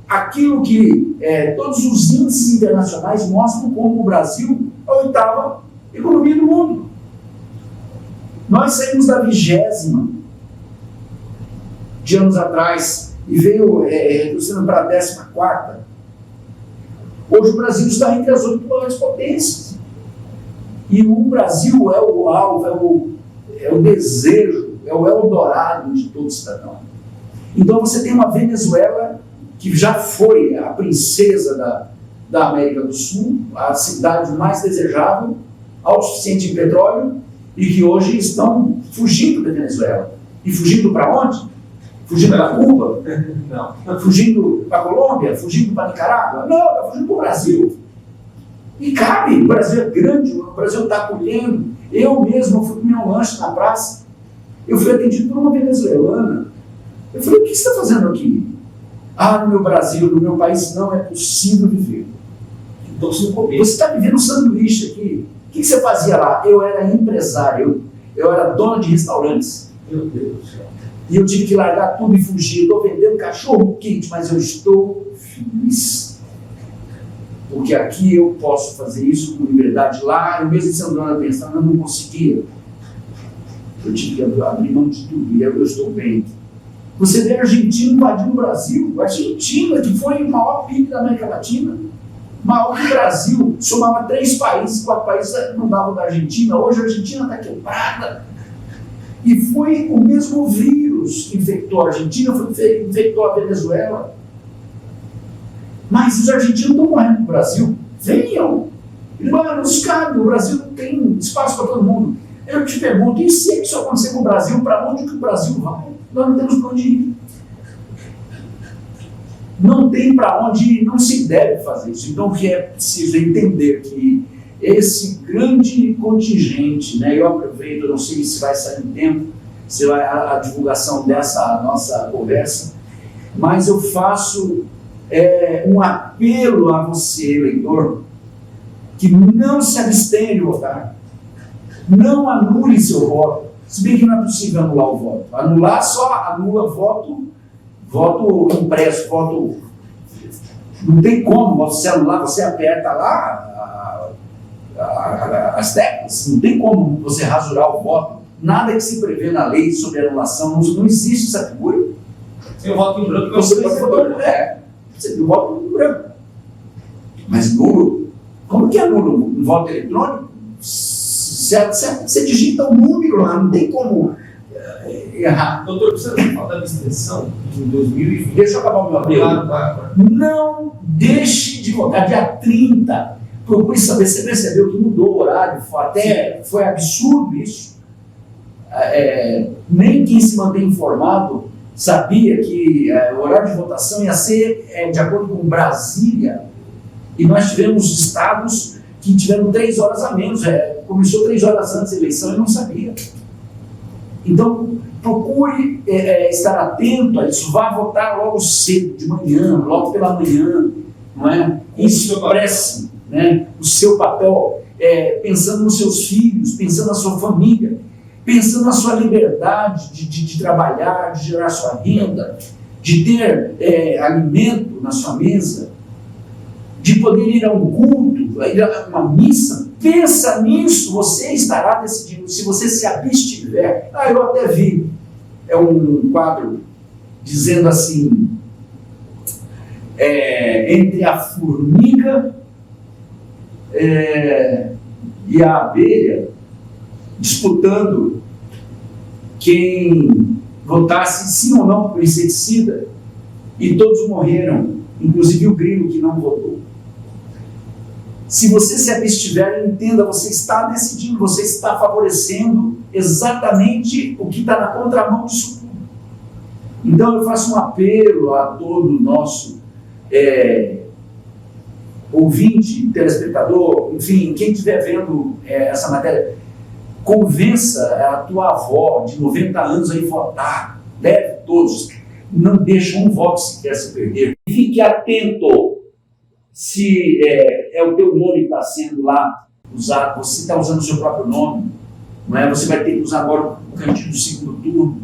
aquilo que todos os índices internacionais mostram como o Brasil é a 8ª economia do mundo. Nós saímos da 20ª de anos atrás e veio reduzindo para a 14ª. Hoje o Brasil está entre as 8 maiores potências. E o Brasil é o alvo, é o desejo, é o Eldorado de todo cidadão. Então você tem uma Venezuela que já foi a princesa da América do Sul, a cidade mais desejável, autossuficiente em petróleo, e que hoje estão fugindo da Venezuela. E fugindo para onde? Fugindo para Cuba? Não. Fugindo para Colômbia? Fugindo para Nicarágua? Não, está fugindo para o Brasil. E cabe, o Brasil é grande, o Brasil está acolhendo. Eu mesmo fui comer um lanche na praça, eu fui atendido por uma venezuelana. Eu falei, o que você está fazendo aqui? No meu Brasil, no meu país, não é possível viver. Então, você está vivendo um sanduíche aqui. O que você fazia lá? Eu era empresário, eu era dona de restaurantes. Meu Deus do céu. E eu tive que largar tudo e fugir. Estou vendendo cachorro quente, mas eu estou feliz. Porque aqui eu posso fazer isso com liberdade. Lá, eu mesmo sendo dona pensando, eu não conseguia. Eu tive que abrir mão de tudo, e eu estou bem. Você vê a Argentina invadindo o Brasil. A Argentina, que foi o maior PIB da América Latina, maior que o Brasil, somava 3 países, 4 países não davam da Argentina. Hoje a Argentina está quebrada. E foi o mesmo vírus que infectou a Argentina, infectou a Venezuela. Mas os argentinos estão morrendo no Brasil. Venham! Nos cabe, o Brasil não tem espaço para todo mundo. Eu te pergunto, e se isso acontecer com o Brasil, para onde que o Brasil vai? Nós não temos para onde ir. Não tem para onde ir, não se deve fazer isso. Então, o que é preciso entender que esse grande contingente, né, eu aproveito, eu não sei se vai sair em tempo, se vai a divulgação dessa nossa conversa, mas eu faço um apelo a você, eleitor, que não se abstenha de votar, não anule seu voto, se bem que não é possível anular o voto. Anular só anula voto impresso, voto. Não tem como você anular, você aperta lá as teclas, não tem como você rasurar o voto. Nada que se prevê na lei sobre anulação, não existe essa figura. Tem o voto em branco, você pode votar. Você tem o voto em branco. Mas nulo? Como que é nulo? Um voto eletrônico? Você digita um número lá, não tem como errar. Doutor, você não fala da abstenção em 2020? Deixa eu acabar o meu apelo. Claro. Não deixe de votar. Dia 30, procure saber, você percebeu que mudou o horário, foi absurdo isso. Nem quem se mantém informado sabia que o horário de votação ia ser de acordo com Brasília, e nós tivemos estados que tiveram 3 horas a menos, começou 3 horas antes da eleição e não sabia. Então, procure estar atento a isso, vá votar logo cedo, de manhã, logo pela manhã, não é? Expresse, né, o seu papel, pensando nos seus filhos, pensando na sua família, pensando na sua liberdade de trabalhar, de gerar sua renda, de ter alimento na sua mesa, de poder ir a um culto, ir a uma missa. Pensa nisso, você estará decidindo. Se você se abstiver, eu até vi um quadro dizendo assim, entre a formiga e a abelha, disputando quem votasse sim ou não por inseticida, e todos morreram, inclusive o grilo que não votou. Se você se abstiver, entenda, você está decidindo, você está favorecendo exatamente o que está na contramão disso tudo. Então eu faço um apelo a todo nosso ouvinte, telespectador, enfim, quem estiver vendo essa matéria, convença a tua avó de 90 anos a ir votar, leve todos, não deixe um voto sequer se perder. Fique atento se o teu nome que está sendo lá usado, você está usando o seu próprio nome, não é? Você vai ter que usar agora o cantinho do segundo turno,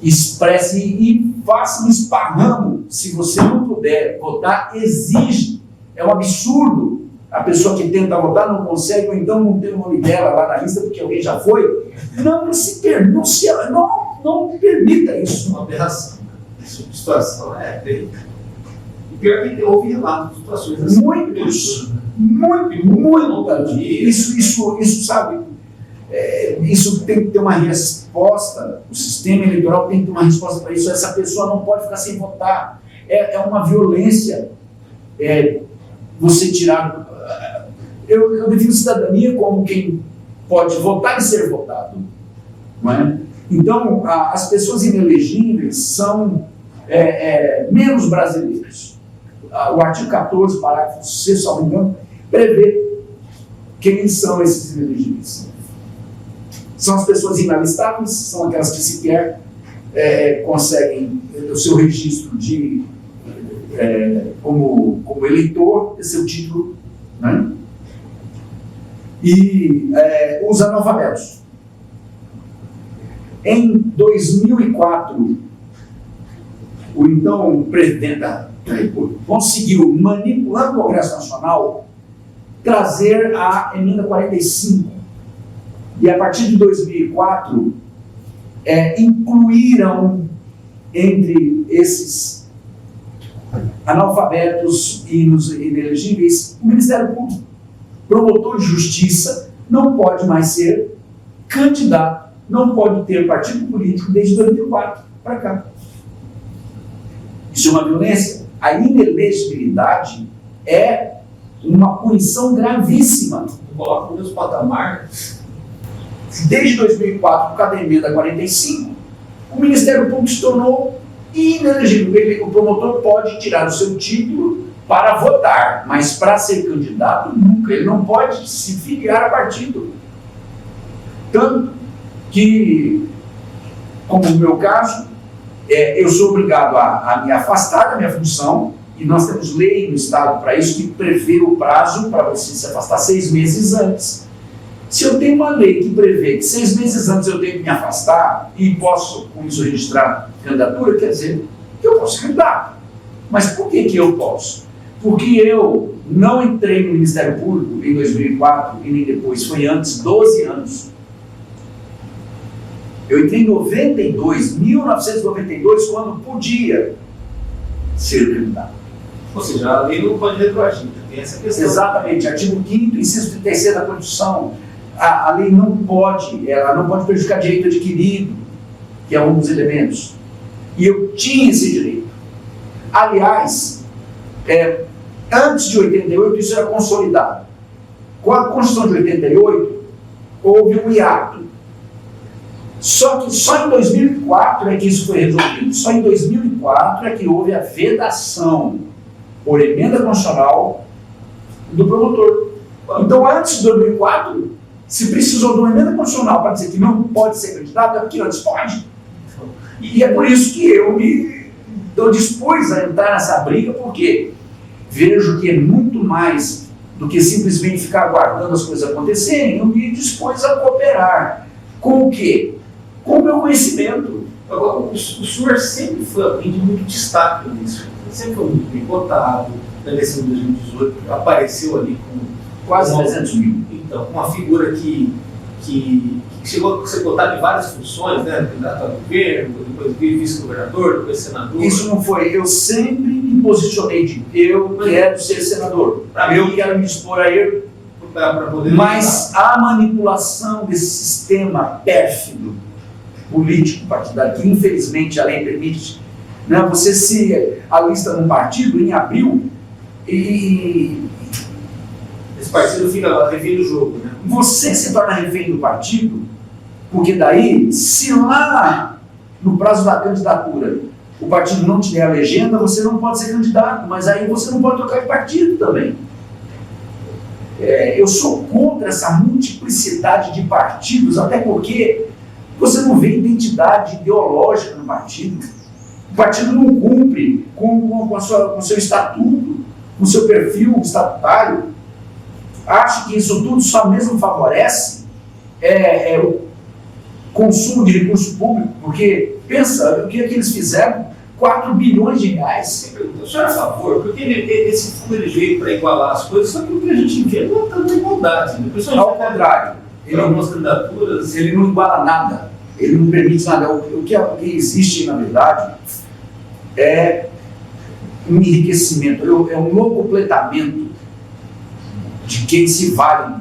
expresse e faça um esparramo. Se você não puder votar, exige. É um absurdo a pessoa que tenta votar não consegue, ou então não tem o nome dela lá na lista porque alguém já foi. Não permita isso. É uma aberração. Essa situação é terrível. E pior que houve relatos de situações assim. Muito. Isso, sabe? Isso tem que ter uma resposta. O sistema eleitoral tem que ter uma resposta para isso. Essa pessoa não pode ficar sem votar. É uma violência. Você tirar. Eu defino cidadania como quem pode votar e ser votado, não é? Então, as pessoas inelegíveis são menos brasileiros. O artigo 14, parágrafo 6, se não me engano, prevê quem são esses inelegíveis. São as pessoas inalistáveis, são aquelas que sequer conseguem o seu registro como eleitor, ter seu título, né? E os analfabetos. Em 2004, o então presidente da República conseguiu, manipulando o Congresso Nacional, trazer a emenda 45. E a partir de 2004, incluíram entre esses analfabetos e os inelegíveis o Ministério Público. Promotor de justiça não pode mais ser candidato, não pode ter partido político desde 2004 para cá. Isso é uma violência. A inelegibilidade é uma punição gravíssima. Coloca no mesmo patamar. Desde 2004, por causa da emenda 45, o Ministério Público se tornou inelegível. O promotor pode tirar o seu título para votar, mas para ser candidato, nunca. Ele não pode se filiar a partido. Tanto que, como no meu caso, eu sou obrigado a me afastar da minha função, e nós temos lei no Estado para isso, que prevê o prazo para você se afastar 6 meses antes. Se eu tenho uma lei que prevê que 6 meses antes eu tenho que me afastar e posso, com isso, registrar candidatura, quer dizer que eu posso ser candidato. Mas por que eu posso? Porque eu não entrei no Ministério Público em 2004 e nem depois, foi antes, 12 anos. Eu entrei em 1992, quando podia ser candidato. Ou seja, a lei não pode retroagir, tem essa questão. Exatamente, artigo 5º, inciso 36 da Constituição. A lei não pode, ela não pode prejudicar direito adquirido, que é um dos elementos. E eu tinha esse direito. Aliás, antes de 88 isso era consolidado. Com a Constituição de 88, houve um hiato. Só que só em 2004 é que isso foi resolvido. Só em 2004 é que houve a vedação por emenda constitucional do promotor. Então, antes de 2004, se precisou de uma emenda constitucional para dizer que não pode ser candidato, é porque antes pode. E é por isso que eu me dispus a entrar nessa briga, porque vejo que é muito mais do que simplesmente ficar aguardando as coisas acontecerem. Eu me dispus a cooperar. Com o quê? Com o meu conhecimento. Agora, o senhor sempre foi de muito destaque nisso. Sempre foi muito bem votado. Na eleição de 2018, apareceu ali com quase 300 mil. Então, uma figura que chegou a ser cotada em várias funções, né? Candidato a governo, depois vice-governador, depois senador. Isso não foi. Eu sempre me posicionei de eu quero ser senador. Eu quero me dispor a ele. Mas a manipulação desse sistema pérfido político partidário, que infelizmente a lei permite, né, você se alista num partido em abril e Esse partido fica lá refém do jogo, né? Você se torna refém do partido, porque daí, se lá no prazo da candidatura o partido não tiver a legenda, você não pode ser candidato, mas aí você não pode trocar de partido também. Eu sou contra essa multiplicidade de partidos, até porque você não vê identidade ideológica no partido. O partido não cumpre com o seu estatuto, com o seu perfil estatutário. Acho que isso tudo só mesmo favorece o consumo de recurso público, porque pensa o que é que eles fizeram, 4 bilhões de reais. O senhor é a favor, porque esse fundo ele veio para igualar as coisas, só que o que a gente vê não é tanta igualdade. Né? Ao contrário, algumas candidaturas. Ele não iguala nada, ele não permite nada. O que existe, na verdade, é um enriquecimento, é um locupletamento de quem se vale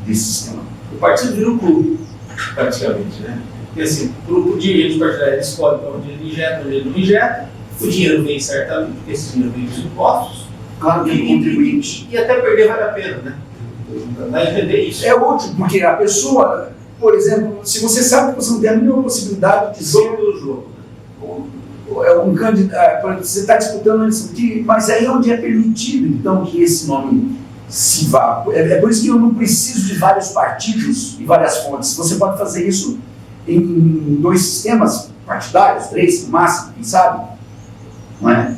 desse sistema. O partido vira um clube, praticamente, né? Porque assim, o dirigente partidário ele escolhe para onde ele injeta, onde ele não injeta, o dinheiro vem certamente, porque esse dinheiro vem dos impostos. Claro que é contribuinte. E até perder vale a pena, né? Vai entender isso. É útil, porque a pessoa, por exemplo, se você sabe que você não tem a mínima possibilidade de ser do jogo, um candidato, você está disputando isso aqui, mas aí é onde é permitido, então, que esse nome se vá. É por isso que eu não preciso de vários partidos e várias fontes. Você pode fazer isso em 2 sistemas partidários, 3 no máximo, quem sabe? Não é?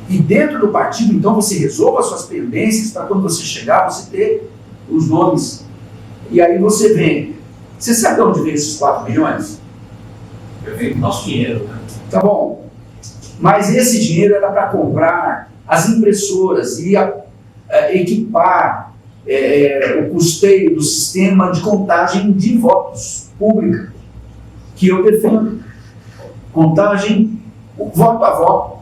E dentro do partido, então, você resolva as suas pendências para quando você chegar, você ter os nomes. E aí você vem. Você sabe de onde vem esses 4 milhões? Vem do nosso dinheiro, né? Tá bom. Mas esse dinheiro era para comprar as impressoras e equipar o custeio do sistema de contagem de votos pública, que eu defendo. Contagem, voto a voto.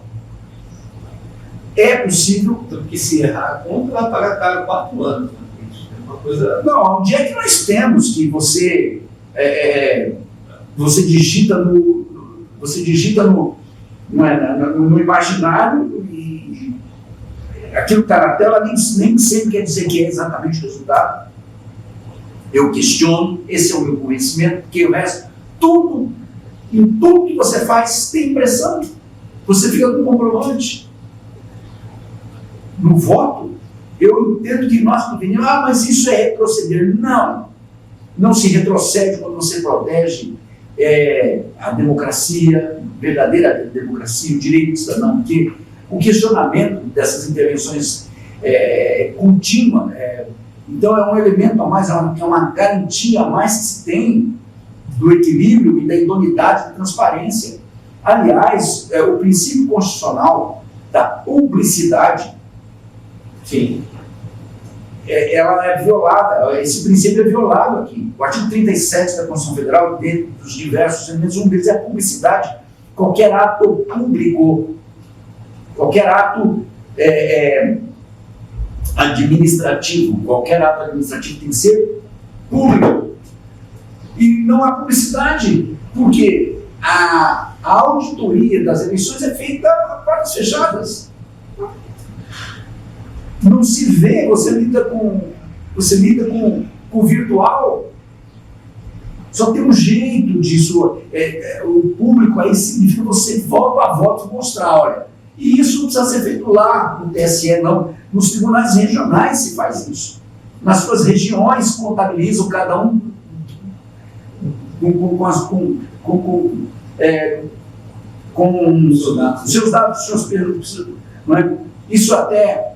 É possível. Porque se errar a conta, vai pagar caro 4 anos. Né? É uma coisa. Não, onde é que nós temos que você digita no imaginário e aquilo que está na tela nem sempre quer dizer que é exatamente o resultado. Eu questiono, esse é o meu conhecimento, porque o resto, em tudo que você faz, tem impressão. Você fica com comprovante. No voto, eu entendo que nós não venhamos, mas isso é retroceder. Não se retrocede quando você protege a democracia, verdadeira democracia, o direito do cidadão, porque o questionamento dessas intervenções contínua, então é um elemento a mais, é uma garantia a mais que se tem do equilíbrio e da idoneidade da transparência. Aliás, o princípio constitucional da publicidade, sim, ela é violada, esse princípio é violado aqui. O artigo 37 da Constituição Federal, dentro dos diversos elementos, um deles é a publicidade. Qualquer ato público, qualquer ato administrativo, tem que ser público. E não há publicidade, porque a auditoria das eleições é feita a portas fechadas. Não se vê, você lida com o virtual. Só tem um jeito disso. O público aí significa você voto a voto mostrar, olha. E isso não precisa ser feito lá no TSE, não. Nos tribunais regionais se faz isso. Nas suas regiões contabilizam cada um com seus dados, seus períodos. Isso até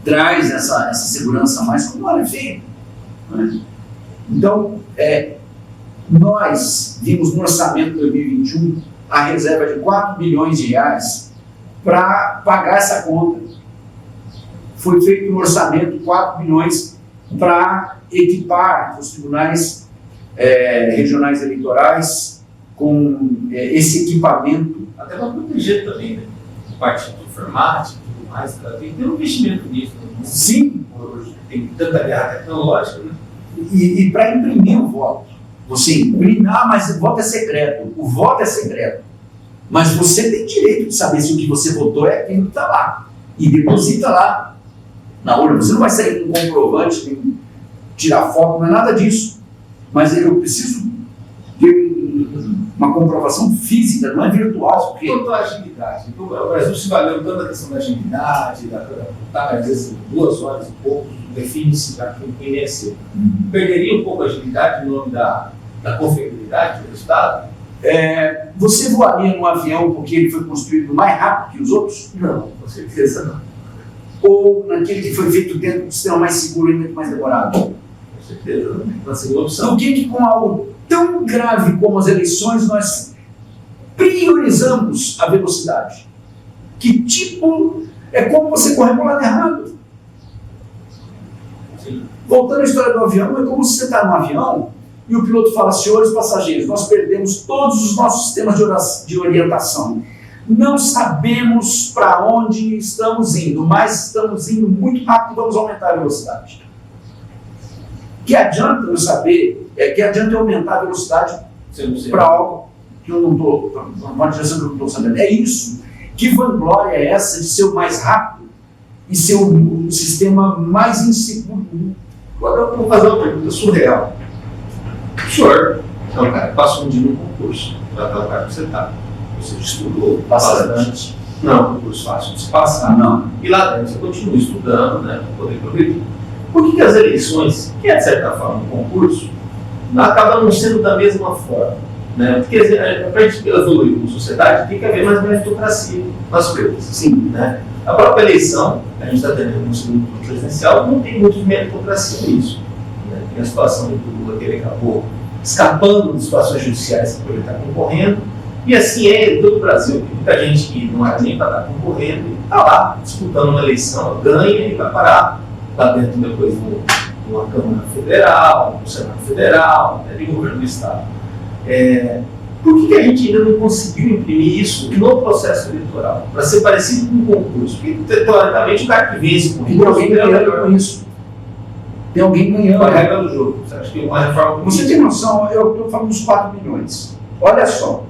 traz essa segurança mais como ela é feita. Então, nós vimos no orçamento de 2021 a reserva de 4 bilhões de reais para pagar essa conta. Foi feito no orçamento 4 bilhões para equipar os tribunais regionais eleitorais com esse equipamento. Até para proteger também, né? Parte de informática e tudo mais, tem que ter um investimento nisso. Né? Sim. Hoje tem tanta guerra tecnológica, né? E para imprimir o voto. Você imprime, mas o voto é secreto. O voto é secreto. Mas você tem direito de saber se o que você votou é quem está lá. E deposita lá. na urna. Você não vai sair com um comprovante, nem tirar foto, não é nada disso. Mas eu preciso ter uma comprovação física, não é virtual. Porque... Quanto à agilidade, o Brasil se valeu tanto da questão da agilidade, às vezes 2 horas e pouco, define-se para quem conhece. Perderia um pouco a agilidade em nome da confiabilidade do Estado? Você voaria num avião porque ele foi construído mais rápido que os outros? Não, com certeza não. Ou naquele que foi feito dentro do sistema mais seguro e muito mais demorado? Com certeza não. Uma segunda opção. Por que com algo tão grave como as eleições nós priorizamos a velocidade? Que tipo... É como você correr para o lado errado. Sim. Voltando à história do avião, é como se você está no avião e o piloto fala: senhores passageiros, nós perdemos todos os nossos sistemas de orientação. Não sabemos para onde estamos indo, mas estamos indo muito rápido e vamos aumentar a velocidade. Que adianta eu saber, que adianta eu aumentar a velocidade para algo que eu não estou, uma direção que eu não estou sabendo. É isso. Que vanglória é essa de ser o mais rápido e ser o sistema mais inseguro? Agora eu vou fazer uma pergunta surreal. O senhor é um cara que passou um dia no concurso, para o lugar que você está. Você estudou bastante. Não é um concurso fácil de se passar. Não. E lá dentro você continua estudando, né, para poder progredir. Por que as eleições, que é de certa forma um concurso, acabam não sendo da mesma forma? Né? Porque para a gente evoluir como sociedade, tem que haver mais meritocracia nas coisas. Sim. Né? A própria eleição, a gente está tendo no segundo turno presidencial, não tem muito meritocracia nisso. Né? Tem a situação do Lula, que ele acabou escapando de situações judiciais que ele está concorrendo, e assim é em todo o Brasil. Tem muita gente que não era nem para estar concorrendo e está lá disputando uma eleição, ganha e vai parar lá dentro depois numa Câmara Federal, no Senado Federal, né, de governo do Estado. Por que a gente ainda não conseguiu imprimir isso no processo eleitoral? Para ser parecido com um concurso? Porque, teoricamente, o cara que vence com Tem alguém ganhando com isso. Tem alguém ganhando. A regra do jogo. Você acha que uma reforma... Você tem noção, eu estou falando dos 4 milhões. Olha só,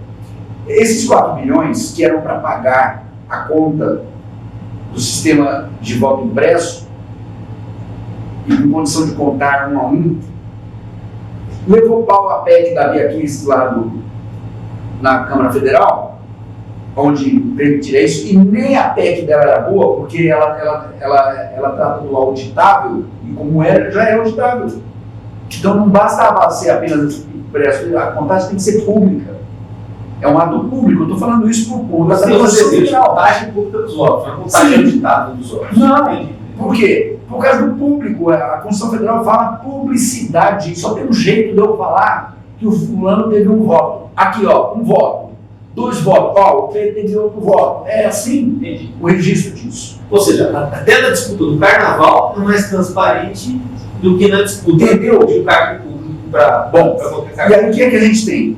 esses 4 milhões que eram para pagar a conta do sistema de voto impresso e com condição de contar 1 a 1, levou pau a PEC da Bia Kicis lá na Câmara Federal, onde permitiria isso, e nem a PEC dela era boa, porque ela trata do auditável, e como já é auditável. Então não basta ser apenas impresso, a contagem tem que ser pública. É um ato público, eu estou falando isso por conta da Constituição Federal. Contagem pública dos votos, não contagem auditável dos votos. Não, por quê? Por causa do público. A Constituição Federal fala publicidade. Só tem um jeito de eu falar que o fulano teve um voto. Aqui, ó, 1 voto, 2 votos. Ó, o PT teve outro voto. É assim o registro disso. Ou seja, até na disputa do carnaval é mais transparente do que na disputa de um cargo público para qualquer cargo. E aí o que é que a gente tem?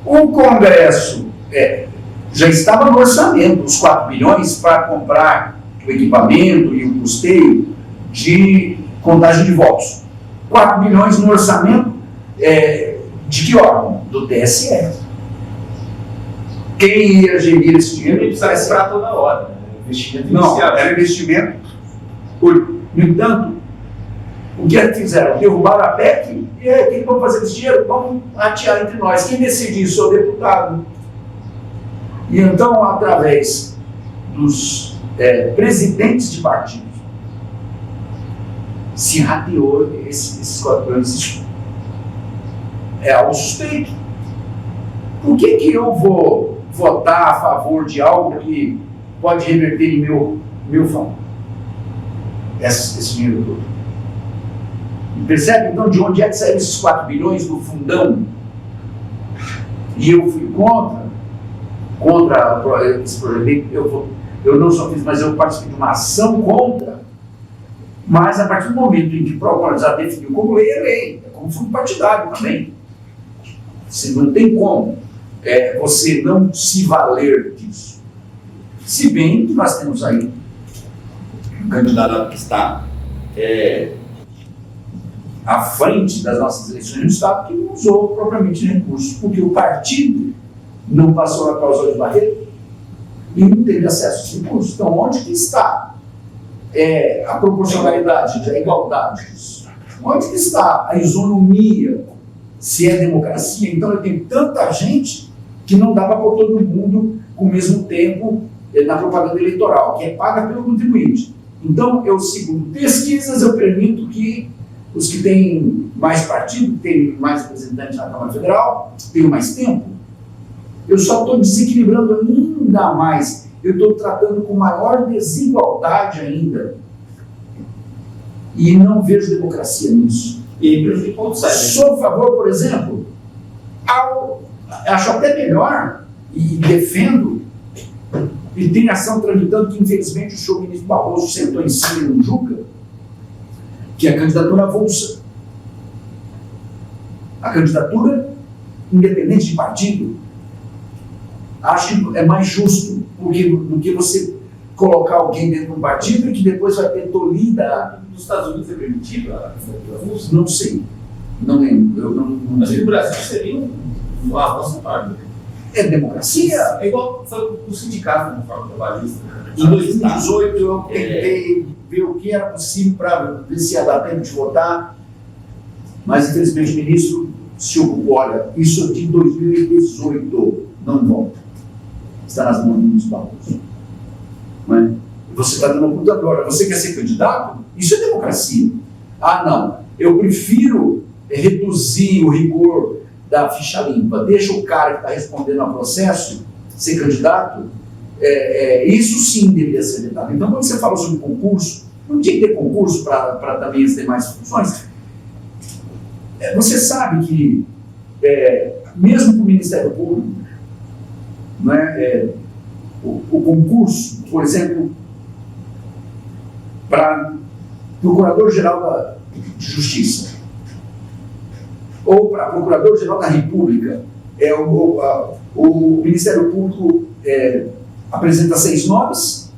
O Congresso já estava no orçamento, os 4 bilhões para comprar o equipamento e o custeio de contagem de votos. 4 bilhões no orçamento de que órgão? Do TSE. Quem ia gerir esse dinheiro? Ele precisa comprar toda hora. Né? Investimento Não, inicial. era investimento. No entanto, o que é que fizeram? Derrubaram a PEC e aí, o que vamos fazer com esse dinheiro? Vamos atear entre nós. Quem decide isso é o deputado. E então, através dos presidentes de partidos, se rateou esses 4 anos. Isso é algo suspeito. Por que eu vou votar a favor de algo que pode reverter em meu favor? Esse dinheiro todo. E percebe então de onde é que saíram esses 4 bilhões do fundão? E eu fui contra esse projeto. Eu não só fiz, mas eu participei de uma ação contra. Mas a partir do momento em que o PROCON já definiu como lei, é lei. É como fundo partidário também. Você não tem como você não se valer disso. Se bem que nós temos aí um candidato que está à frente das nossas eleições no Estado que não usou propriamente recursos, porque o partido não passou na cláusula de barreira e não teve acesso a esses recursos. Então, onde que está a proporcionalidade, a igualdade? Onde que está a isonomia, se é democracia? Então eu tenho tanta gente que não dá para pôr todo mundo com o mesmo tempo na propaganda eleitoral, que é paga pelo contribuinte. Então eu sigo pesquisas, eu permito que os que têm mais partido, que têm mais representantes na Câmara Federal, tenham mais tempo. Eu só estou desequilibrando ainda mais. Eu estou tratando com maior desigualdade ainda. E não vejo democracia nisso. E prejudica o sério. Sou a favor, por exemplo, acho até melhor, e defendo, e tem ação tramitando que, infelizmente, o senhor ministro Barroso sentou em cima no Juca, que é a candidatura avulsa. A candidatura independente de partido, acho que é mais justo do que você colocar alguém dentro de um partido e que depois vai ter tolhida. Nos Estados Unidos é permitido a candidatura avulsa? Não sei. Não lembro. Eu não Acho que o Brasil seria um avanço enorme. É democracia. É igual foi o sindicato na forma trabalhista. Né? Em 2018 eu tentei ver o que era possível para ver se ia dar tempo de votar, mas infelizmente o ministro se ocupou. Olha, isso é de 2018 não volta. Está nas mãos do ministro Barroso. Não é? Você está dando uma agora. Você quer ser candidato? Isso é democracia. Ah, não. Eu prefiro reduzir o rigor da ficha limpa. Deixa o cara que está respondendo ao processo ser candidato. Isso sim deveria ser vetado. Então, quando você fala sobre concurso, não tinha que ter concurso para também as demais funções. Você sabe que, mesmo para o Ministério Público, não é, o concurso, por exemplo, para Procurador-Geral de Justiça ou para Procurador-Geral da República, o Ministério Público apresenta 6 nomes,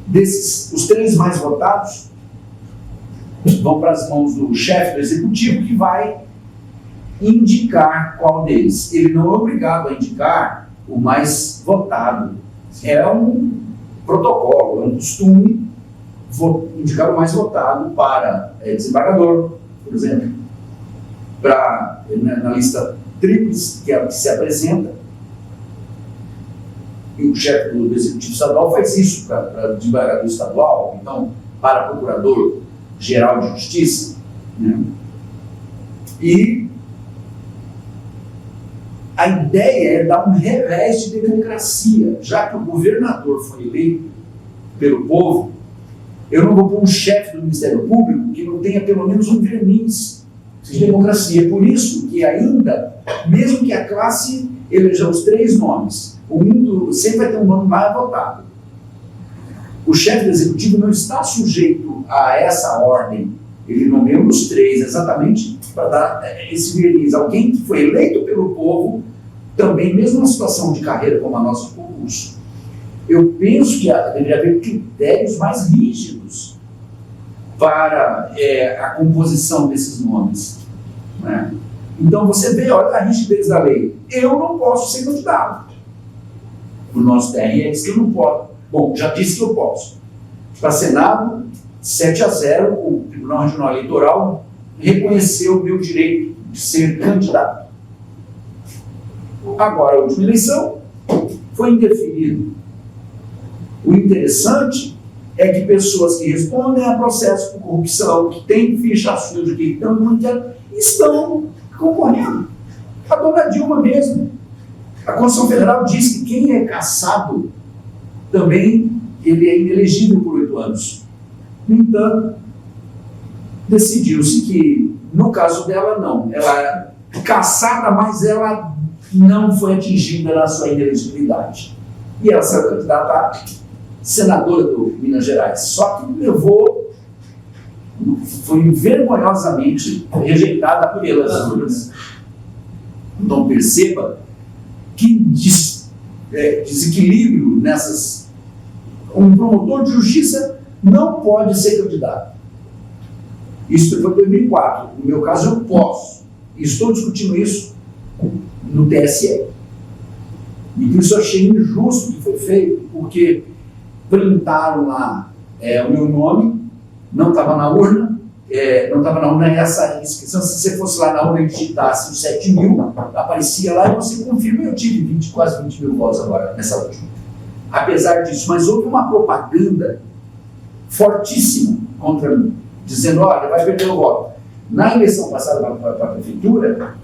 desses, os 3 mais votados vão para as mãos do chefe do Executivo, que vai indicar qual deles. Ele não é obrigado a indicar o mais votado. É um protocolo, é um costume indicar o mais votado para desembargador, por exemplo, na lista tríplice, que é a que se apresenta, e o chefe do Executivo Estadual faz isso para desembargador estadual, então, para Procurador-Geral de Justiça, né? E a ideia é dar um revés de democracia, já que o governador foi eleito pelo povo. Eu não vou pôr um chefe do Ministério Público que não tenha pelo menos um verniz de democracia. Por isso que ainda, mesmo que a classe eleja os 3 nomes, o mundo sempre vai ter um nome mais votado. O chefe do Executivo não está sujeito a essa ordem. Ele nomeia os 3 exatamente para dar esse verniz. Alguém que foi eleito pelo povo, também, mesmo numa situação de carreira como a nossa, concurso. Eu penso que deveria haver critérios mais rígidos para a composição desses nomes, né? Então você vê, olha a rigidez da lei. Eu não posso ser candidato. O nosso TRE diz que eu não posso. Bom, já disse que eu posso. Para Senado, 7-0, o Tribunal Regional Eleitoral reconheceu o meu direito de ser candidato. Agora, a última eleição foi indefinido. O interessante é que pessoas que respondem a processo por corrupção, que têm ficha suja, que estão concorrendo. A dona Dilma mesmo. A Constituição Federal diz que quem é cassado também ele é inelegível por 8 anos. No entanto, decidiu-se que, no caso dela, não. Ela é cassada, mas ela não foi atingida na sua inelegibilidade. E ela saiu candidata a senadora do Minas Gerais. Só que foi vergonhosamente rejeitada pelas urnas. Então perceba que desequilíbrio nessas. Um promotor de justiça não pode ser candidato. Isso foi em 2004. No meu caso, eu posso. E estou discutindo isso no TSE. E por isso eu achei injusto o que foi feito, porque printaram lá o meu nome não estava na urna, não estava na urna essa inscrição. Se você fosse lá na urna e digitasse os 7 mil, aparecia lá e você confirma. Eu tive quase 20 mil votos agora, nessa última. Apesar disso, mas houve uma propaganda fortíssima contra mim, dizendo, olha, vai perder o voto. Na eleição passada para a prefeitura,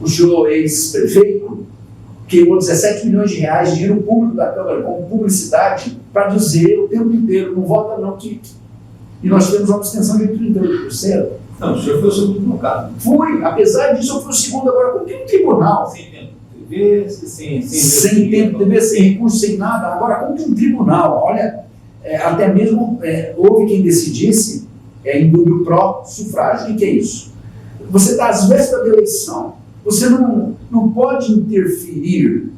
o senhor ex-prefeito queimou 17 milhões de reais de dinheiro público da Câmara como publicidade para dizer o tempo inteiro, não vota não, que... E nós tivemos uma abstenção de 38%. Não, o senhor foi o segundo colocado. Fui, apesar disso eu fui o segundo agora, como tem um tribunal. Sem tempo de TV, sem tempo de TV, sem recurso, sem nada. Agora, como tem um tribunal, olha, até mesmo houve quem decidisse em dúvida pró-sufrágio. O que é isso? Você está às vésperas da eleição, você não pode interferir.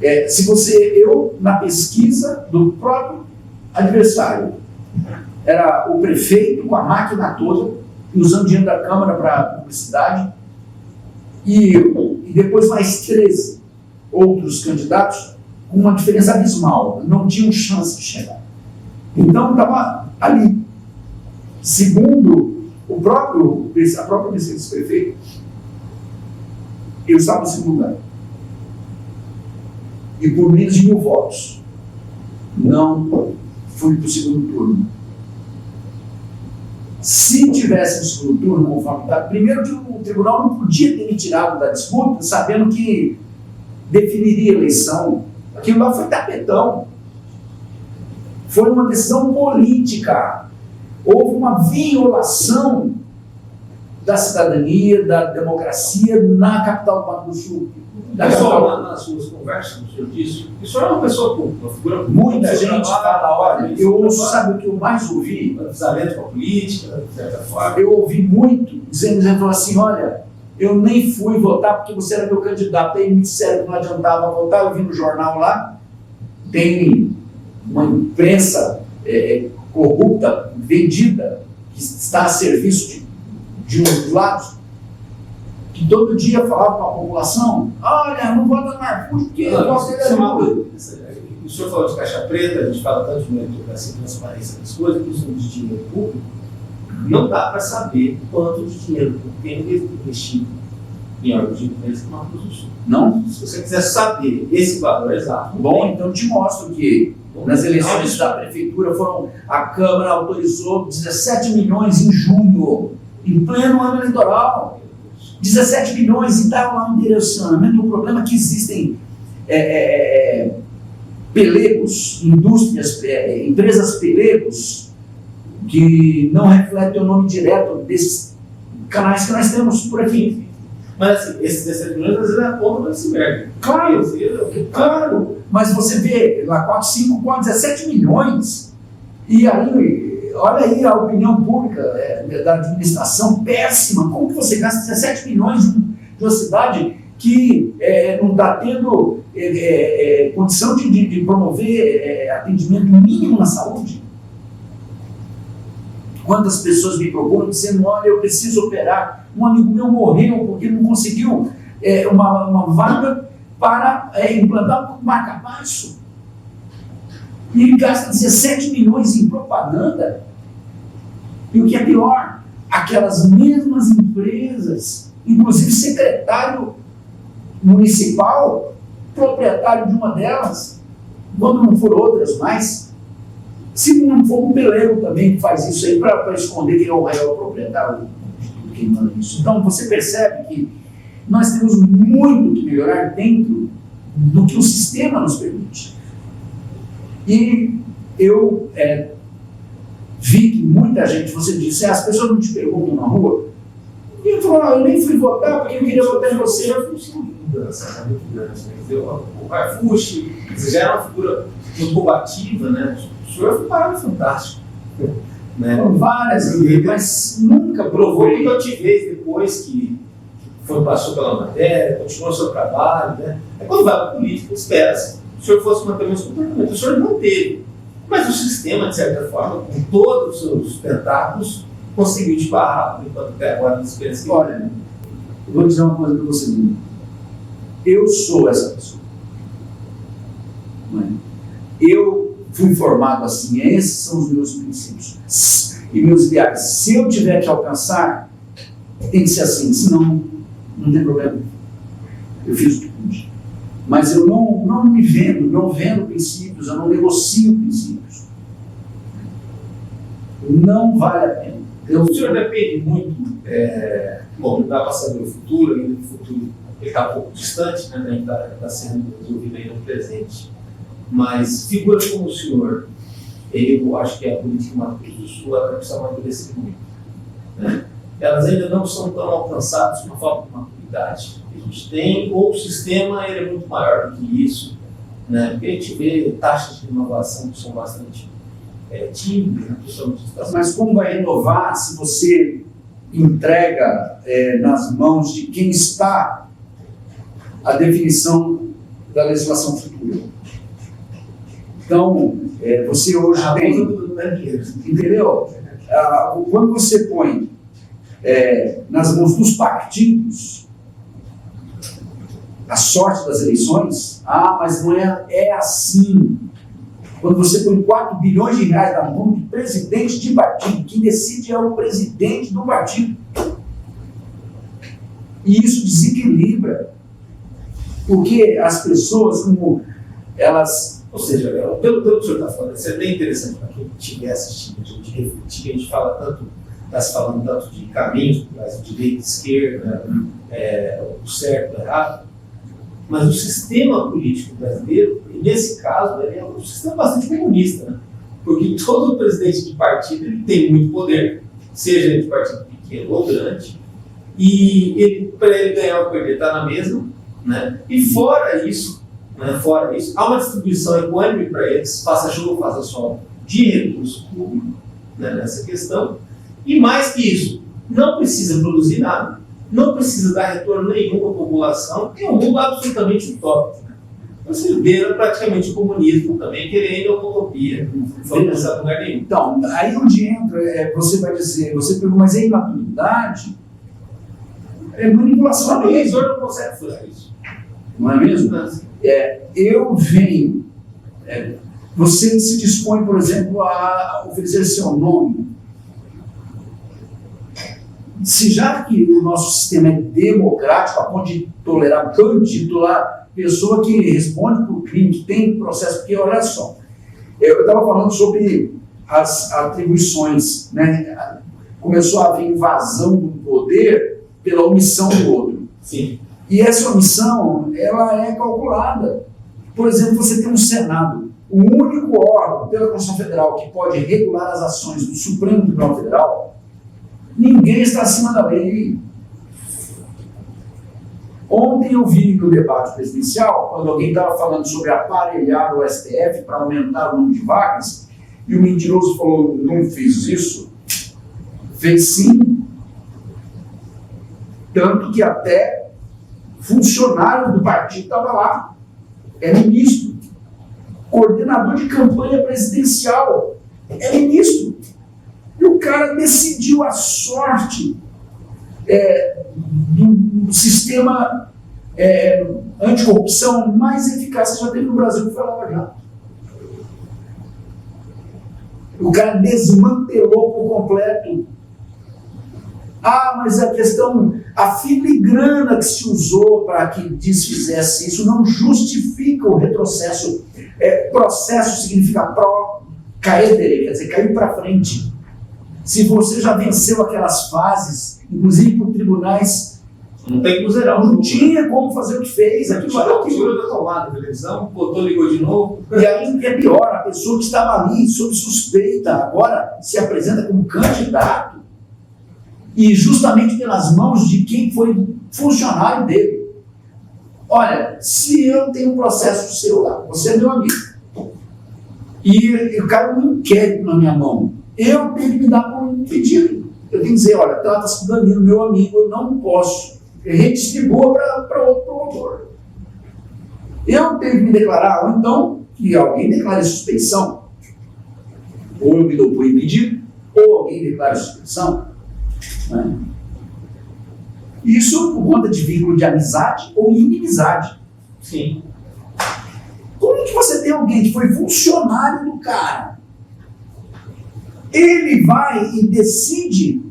Eu, na pesquisa do próprio adversário, era o prefeito com a máquina toda, usando dinheiro da Câmara para publicidade, e eu, e depois mais 13 outros candidatos, com uma diferença abismal, não tinham chance de chegar. Então, estava ali. Segundo a própria pesquisa do prefeito, eu estava em segundo lugar. E por menos de 1.000 votos, não fui para o segundo turno. Se tivesse no segundo turno, conforme está, primeiro que o tribunal não podia ter me tirado da disputa, sabendo que definiria a eleição. Aquilo lá foi tapetão. Foi uma decisão política. Houve uma violação da cidadania, da democracia na capital do Mato Grosso do Sul. Pessoal, nas suas conversas, o senhor disse, o senhor é uma pessoa pública, uma figura pública. Muita gente fala, olha, eu ouço, sabe o que eu mais ouvi? Desaventos com a política, de certa forma. Eu ouvi muito dizendo assim, olha, eu nem fui votar porque você era meu candidato. Aí me disseram que não adiantava votar, eu vi no jornal lá, tem uma imprensa corrupta, vendida, que está a serviço de um dos lados, que todo dia falava para a população, olha, não vota no Marcos, porque eu posso ter o senhor falou de caixa preta, a gente fala tanto de meritocracia e transparência das coisas, principalmente de dinheiro público, não dá para saber quanto de dinheiro tem investido em órgãos de imprensa no Mato Grosso do Sul. Não? Se você quiser saber esse valor exato. Bom, então eu te mostro que nas eleições da prefeitura a Câmara autorizou 17 milhões em junho, em pleno ano eleitoral. 17 milhões e estava lá no direcionamento. O problema é que existem pelegos, indústrias, empresas pelegos, que não refletem o nome direto desses canais que nós temos por aqui. Mas assim, esses 17 milhões às vezes é a ponta do iceberg. Claro, mas você vê lá 4, 5, 4, 17 milhões, e aí, olha aí a opinião pública da administração péssima. Como que você gasta 17 milhões de uma cidade que não está tendo condição de promover atendimento mínimo na saúde? Quantas pessoas me procuram dizendo, olha, eu preciso operar, um amigo meu morreu porque não conseguiu uma vaga para implantar um marca-passo. E ele gasta 17 milhões em propaganda. E o que é pior, aquelas mesmas empresas, inclusive secretário municipal, proprietário de uma delas, quando não for outras mais, se não for um pelego também que faz isso aí para esconder quem é o real proprietário de tudo quem manda isso. Então você percebe que nós temos muito que melhorar dentro do que o sistema nos permite. E eu vi que muita gente, você disse, as pessoas não te perguntam na rua, e ele falou, eu nem fui votar porque eu queria votar em você. O Carfucci já era uma figura muito combativa, né? O senhor foi parado fantástico. Né? Várias, mas nunca provou provei. que eu te vejo depois que passou pela matéria, continuou o seu trabalho. Né? É quando vai para a política, espera-se. O senhor fosse manter o mesmo comportamento. O senhor não teve. Mas o sistema, de certa forma, com todos os seus tentáculos, conseguiu te barrar, enquanto até agora não espera. Olha, eu vou dizer uma coisa para você. Eu sou essa pessoa. Eu fui formado assim, esses são os meus princípios e meus ideais. Se eu tiver que alcançar, tem que ser assim, senão não tem problema. Eu fiz o que pude. Mas eu não me vendo, não vendo princípios, eu não negocio princípios. Não vale a pena. O senhor depende muito, bom, não dá para saber o futuro, ainda o futuro está um pouco distante, né? Ainda está sendo resolvido aí no presente. Mas figuras como o senhor, eu acho que a política em Mato Grosso do Sul ela precisa amadurecer muito, né? Elas ainda não são tão alcançadas com a falta de maturidade que a gente tem, ou o sistema ele é muito maior do que isso, né? Porque a gente vê taxas de inovação que são bastante tímidas, né? Mas como vai renovar se você entrega nas mãos de quem está a definição da legislação futura? Então, você hoje tem... Entendeu? Quando você põe nas mãos dos partidos a sorte das eleições, mas não é assim. Quando você põe 4 bilhões de reais na mão de presidente de partido, quem decide é o presidente do partido. E isso desequilibra. Porque as pessoas, como elas... Ou seja, pelo que o senhor está falando, isso é bem interessante para quem estiver assistindo, a gente refletir, a gente fala tanto, está se falando tanto de caminhos, de direita, esquerda, o certo, o errado, mas o sistema político brasileiro, nesse caso, ele é um sistema bastante comunista, né? Porque todo presidente de partido ele tem muito poder, seja de partido pequeno ou grande, e para ele ganhar ou perder está na mesma, né? E fora isso, há uma distribuição econômica para eles, faça chuva, faça sol, de recurso público, né, nessa questão, e mais que isso, não precisa produzir nada, não precisa dar retorno nenhum para a população, é um mundo absolutamente utópico. Né? Você beira praticamente o comunismo também, querendo uma utopia, não foi pensar em lugar nenhum. Então, aí onde entra, você vai dizer, você pergunta, mas é imaturidade? É manipulação. O professor não consegue fazer isso. Não é mesmo? Eu venho, você se dispõe, por exemplo, a oferecer seu nome. Se já que o nosso sistema é democrático, a ponto de tolerar titular pessoa que responde por crime, que tem processo, porque olha só, eu estava falando sobre as atribuições, né? Começou a haver invasão do poder pela omissão do outro. Sim. E essa omissão, ela é calculada. Por exemplo, você tem um Senado, o único órgão pela Constituição Federal que pode regular as ações do Supremo Tribunal Federal. Ninguém está acima da lei. Ontem eu vi no debate presidencial, quando alguém estava falando sobre aparelhar o STF para aumentar o número de vagas, e o mentiroso falou, não fiz isso. Fez sim. Tanto que até funcionário do partido estava lá. É ministro. Coordenador de campanha presidencial. É ministro. E o cara decidiu a sorte do sistema anticorrupção mais eficaz que já teve no Brasil, que foi a Lava Jato. O cara desmantelou por completo. Mas a questão, a filigrana que se usou para que desfizesse isso não justifica o retrocesso. Processo significa caedere, quer dizer, cair para frente. Se você já venceu aquelas fases, inclusive por tribunais, não tem como zerar. Não tinha como fazer o que fez. Tirou da tomada da televisão, botou, ligou de novo. E aí é pior, a pessoa que estava ali sob suspeita agora se apresenta como candidato e justamente pelas mãos de quem foi funcionário dele. Olha, se eu tenho um processo seu lá, você é meu amigo, e o cara um inquérito na minha mão, eu tenho que me dar por um pedido. Eu tenho que dizer, olha, trata-se do Danilo, meu amigo, eu não posso. Redistribua para outro promotor. Eu tenho que me declarar, ou então que alguém declare suspeição. Ou eu me dou por impedido, ou alguém declare suspeição. Né? Isso por conta de vínculo de amizade ou inimizade. Sim. Como que você tem alguém que foi funcionário do cara, ele vai e decide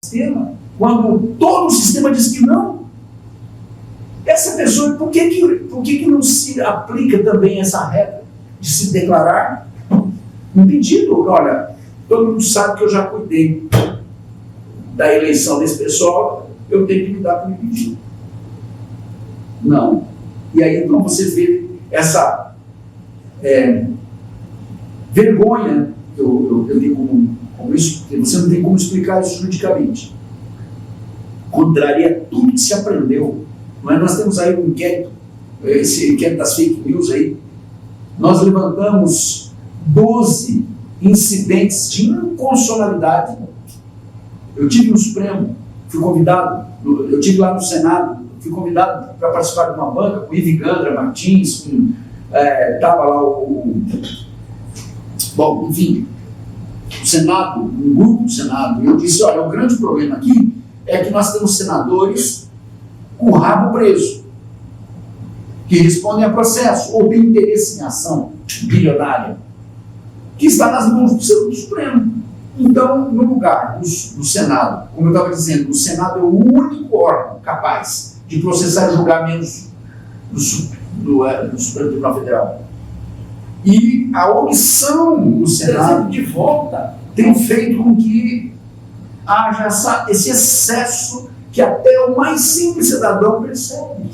sistema, quando todo o sistema diz que não? Essa pessoa, por que não se aplica também essa regra de se declarar impedido? Olha, todo mundo sabe que eu já cuidei da eleição desse pessoal, eu tenho que me dar por impedido. Não. E aí então você vê essa vergonha, eu digo como isso, porque você não tem como explicar isso juridicamente. Contraria tudo que se aprendeu. Não é? Nós temos aí um inquérito, esse inquérito das fake news aí. Nós levantamos 12 incidentes de inconstitucionalidade. Eu tive no Supremo, fui convidado, eu tive lá no Senado, fui convidado para participar de uma banca com Ivigandra Martins, estava lá bom, enfim, o Senado, um grupo do Senado, e eu disse, olha, o grande problema aqui é que nós temos senadores com o rabo preso, que respondem a processo, ou têm interesse em ação bilionária, que está nas mãos do Supremo. Então, no lugar do Senado, como eu estava dizendo, o Senado é o único órgão capaz de processar e julgar menos do Supremo Tribunal Federal. E a omissão do Senado de volta tem feito com que haja esse excesso que até o mais simples cidadão percebe.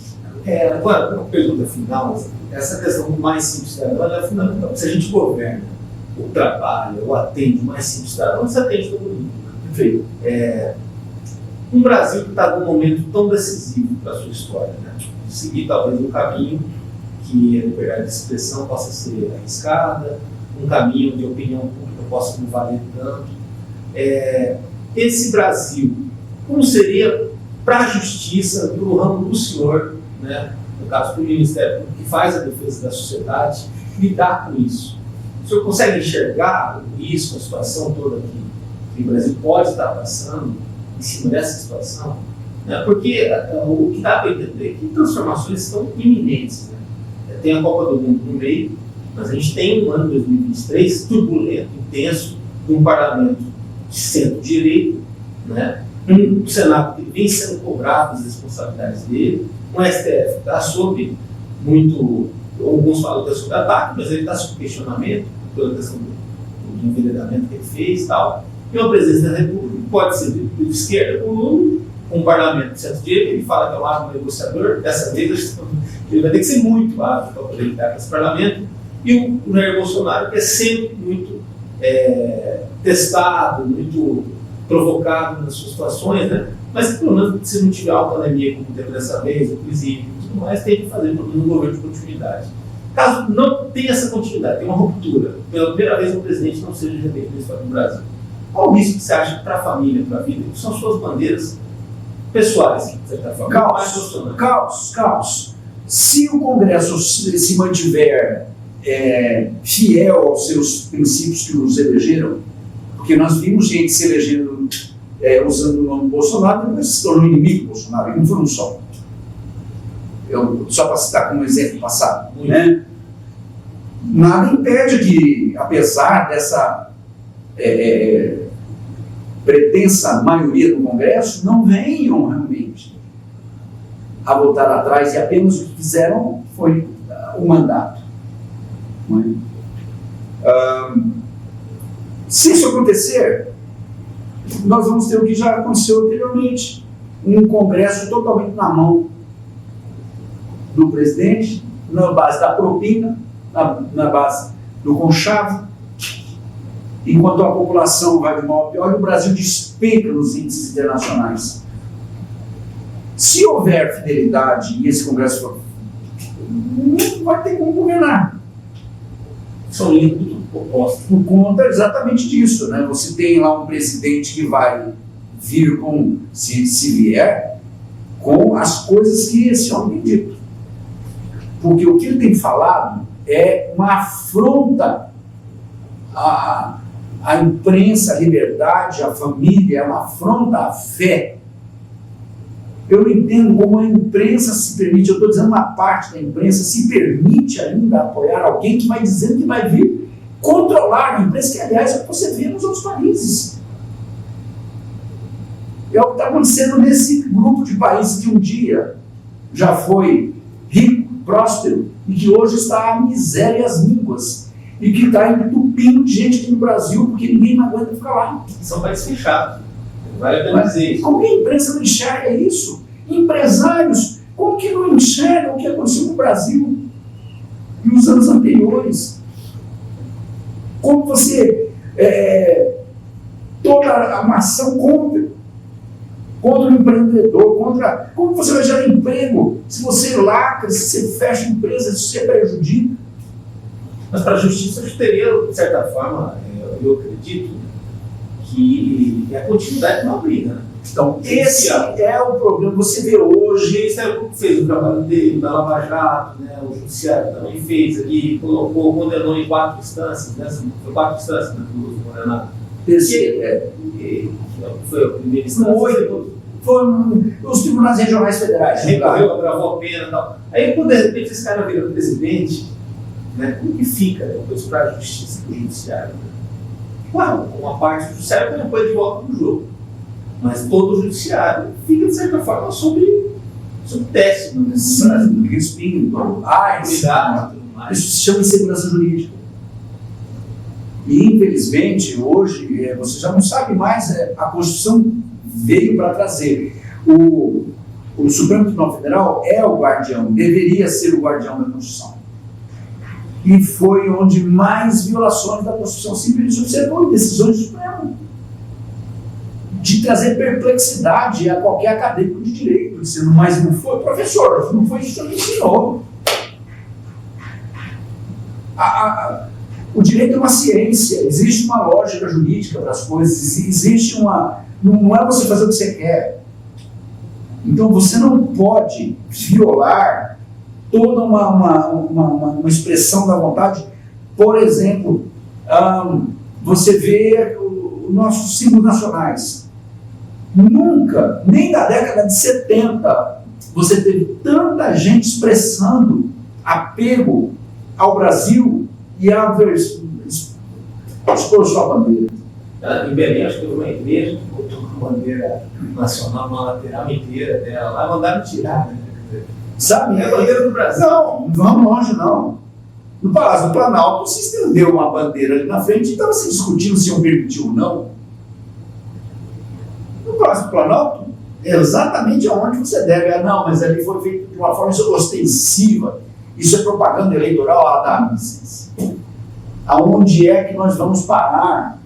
Agora, uma pergunta final, essa questão do mais simples cidadão é fundamental. Se a gente governa, ou trabalha, ou atende o mais simples cidadão, você atende todo mundo. Perfeito. Um Brasil que está num momento tão decisivo para a sua história, né? Seguir talvez um caminho que a liberdade de expressão possa ser arriscada, um caminho onde a opinião pública possa não valer tanto. Esse Brasil, como seria para a justiça, para o ramo do senhor, né? No caso do Ministério que faz a defesa da sociedade, lidar com isso? O senhor consegue enxergar o risco, a situação toda que o Brasil pode estar passando em cima dessa situação? Né? Porque o que dá para entender é que transformações estão iminentes. Né? Tem a Copa do Mundo no meio, mas a gente tem um ano 2023 turbulento, intenso, de um parlamento de centro-direita, né? Um Senado que vem sendo cobrado as responsabilidades dele, um STF que está sob muito, alguns falam que é sob ataque, mas ele está sob questionamento pela questão do enveredamento que ele fez e tal. E uma presidência da República pode ser de esquerda ou Lula, um parlamento de centro-direita, ele fala que é um hábil negociador, dessa vez ele vai ter que ser muito hábil para poder lidar com esse parlamento, e o Jair Bolsonaro, que é sempre muito testado, muito provocado nas suas situações, né? Mas pelo menos se não tiver uma pandemia como teve dessa vez, o presídio e tudo mais, tem que fazer um governo de continuidade. Caso não tenha essa continuidade, tem uma ruptura, pela primeira vez o presidente não seja reeleito na história do Brasil, qual o risco que você acha para a família, para a vida, que são suas bandeiras pessoais, de certa forma? Caos. Se o Congresso se mantiver fiel aos seus princípios que nos elegeram, porque nós vimos gente se elegendo usando o nome Bolsonaro, depois se tornou inimigo do Bolsonaro, e não foi um só. Só para citar como exemplo passado. Né? Nada impede que, apesar dessa pretensa maioria do Congresso, não venham realmente a voltar atrás, e apenas o que fizeram foi o mandato. Se isso acontecer, nós vamos ter o que já aconteceu anteriormente, um Congresso totalmente na mão do presidente, na base da propina, na base do conchavo, enquanto a população vai de mal a pior e o Brasil despenca nos índices internacionais. Se houver fidelidade e esse Congresso for, não vai ter como governar. São linhas opostas. Por conta exatamente disso, né? Você tem lá um presidente que vai vir com, se vier, com as coisas que esse homem tem dito. Porque o que ele tem falado é uma afronta à imprensa, à liberdade, à família, é uma afronta à fé. Eu não entendo como a imprensa se permite, eu estou dizendo uma parte da imprensa, se permite ainda apoiar alguém que vai dizendo que vai vir controlar a imprensa, que aliás é o que você vê nos outros países. É o que está acontecendo nesse grupo de países que um dia já foi rico, próspero, e que hoje está a miséria e as línguas, e que está entupindo de gente aqui no Brasil, porque ninguém mais aguenta ficar lá. São países fechados. Vale a pena dizer isso. Como que a imprensa não enxerga isso? Empresários, como que não enxergam o que aconteceu no Brasil nos anos anteriores? Como você... toda uma ação contra o empreendedor, como você vai gerar emprego se você lacra, se você fecha empresa, se você prejudica. Mas para a justiça teria, de certa forma, eu acredito, que a continuidade não briga, né? Então, esse é o problema. Você vê hoje... O Ministério fez o trabalho dele, da Lava Jato, né? O Judiciário também fez aqui, condenou em 4 instâncias, né? Foi 4 instâncias, né? Condenado. Foi a primeira instância. Foram os tribunais regionais federais. Recorreu, agravou a pena e tal. Aí, quando de repente esse cara vira presidente, né? Como que fica depois para a justiça e para o judiciário? Né? Claro, uma parte do judiciário põe depois de volta no jogo. Mas todo o judiciário fica, de certa forma, sob teste. Sim, respingo. Isso se chama insegurança jurídica. E, infelizmente, hoje, você já não sabe mais, a Constituição veio para trazer. O Supremo Tribunal Federal é o guardião, deveria ser o guardião da Constituição. E foi onde mais violações da Constituição simplesmente observou decisões do Supremo. De trazer perplexidade a qualquer acadêmico de direito, dizendo, mas não foi, professor, não foi isso que me ensinou. O direito é uma ciência, existe uma lógica jurídica para as coisas, existe uma... Não é você fazer o que você quer. Então você não pode violar toda uma expressão da vontade. Por exemplo, você vê os nossos símbolos nacionais. Nunca, nem na década de 70, você teve tanta gente expressando apego ao Brasil e a expor sua bandeira. Em Belém, acho que foi uma igreja que botou uma bandeira nacional, uma lateral inteira dela, lá mandaram tirar, né? Sabe? É a bandeira do Brasil. Não vamos longe, não. No Palácio do Planalto, se estendeu uma bandeira ali na frente e estava se discutindo se iam permitir ou não. No Palácio do Planalto, é exatamente aonde você deve. Não, mas ali foi feito de uma forma ostensiva. Isso é propaganda eleitoral, dá licença. Aonde é que nós vamos parar?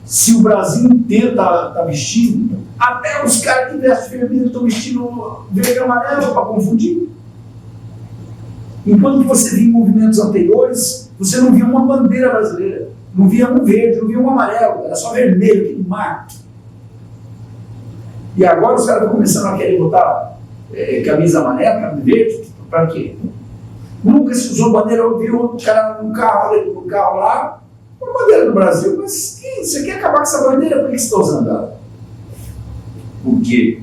Se o Brasil inteiro está vestindo, até os caras que vestem vermelho estão vestindo verde e amarelo para confundir. Enquanto você via em movimentos anteriores, você não via uma bandeira brasileira, não via um verde, não via um amarelo, era só vermelho, aquele mar. E agora os caras estão começando a querer botar camisa amarela, camisa verde, para quê? Nunca se usou bandeira, eu vi outro cara no carro lá, uma bandeira do Brasil, mas você quer acabar com essa bandeira? Por que você está usando ela? Porque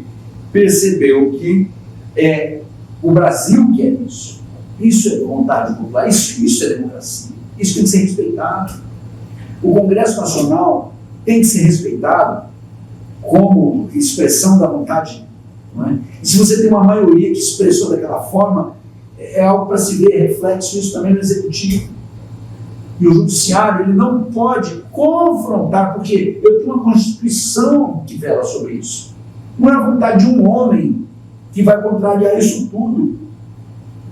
percebeu que é o Brasil que é isso. Isso é vontade popular, isso é democracia. Isso tem que ser respeitado. O Congresso Nacional tem que ser respeitado como expressão da vontade. Não é? E se você tem uma maioria que expressou daquela forma, é algo para se ver reflexo isso também no Executivo. E o Judiciário, ele não pode confrontar, porque eu tenho uma Constituição que vela sobre isso. Não é a vontade de um homem que vai contrariar isso tudo.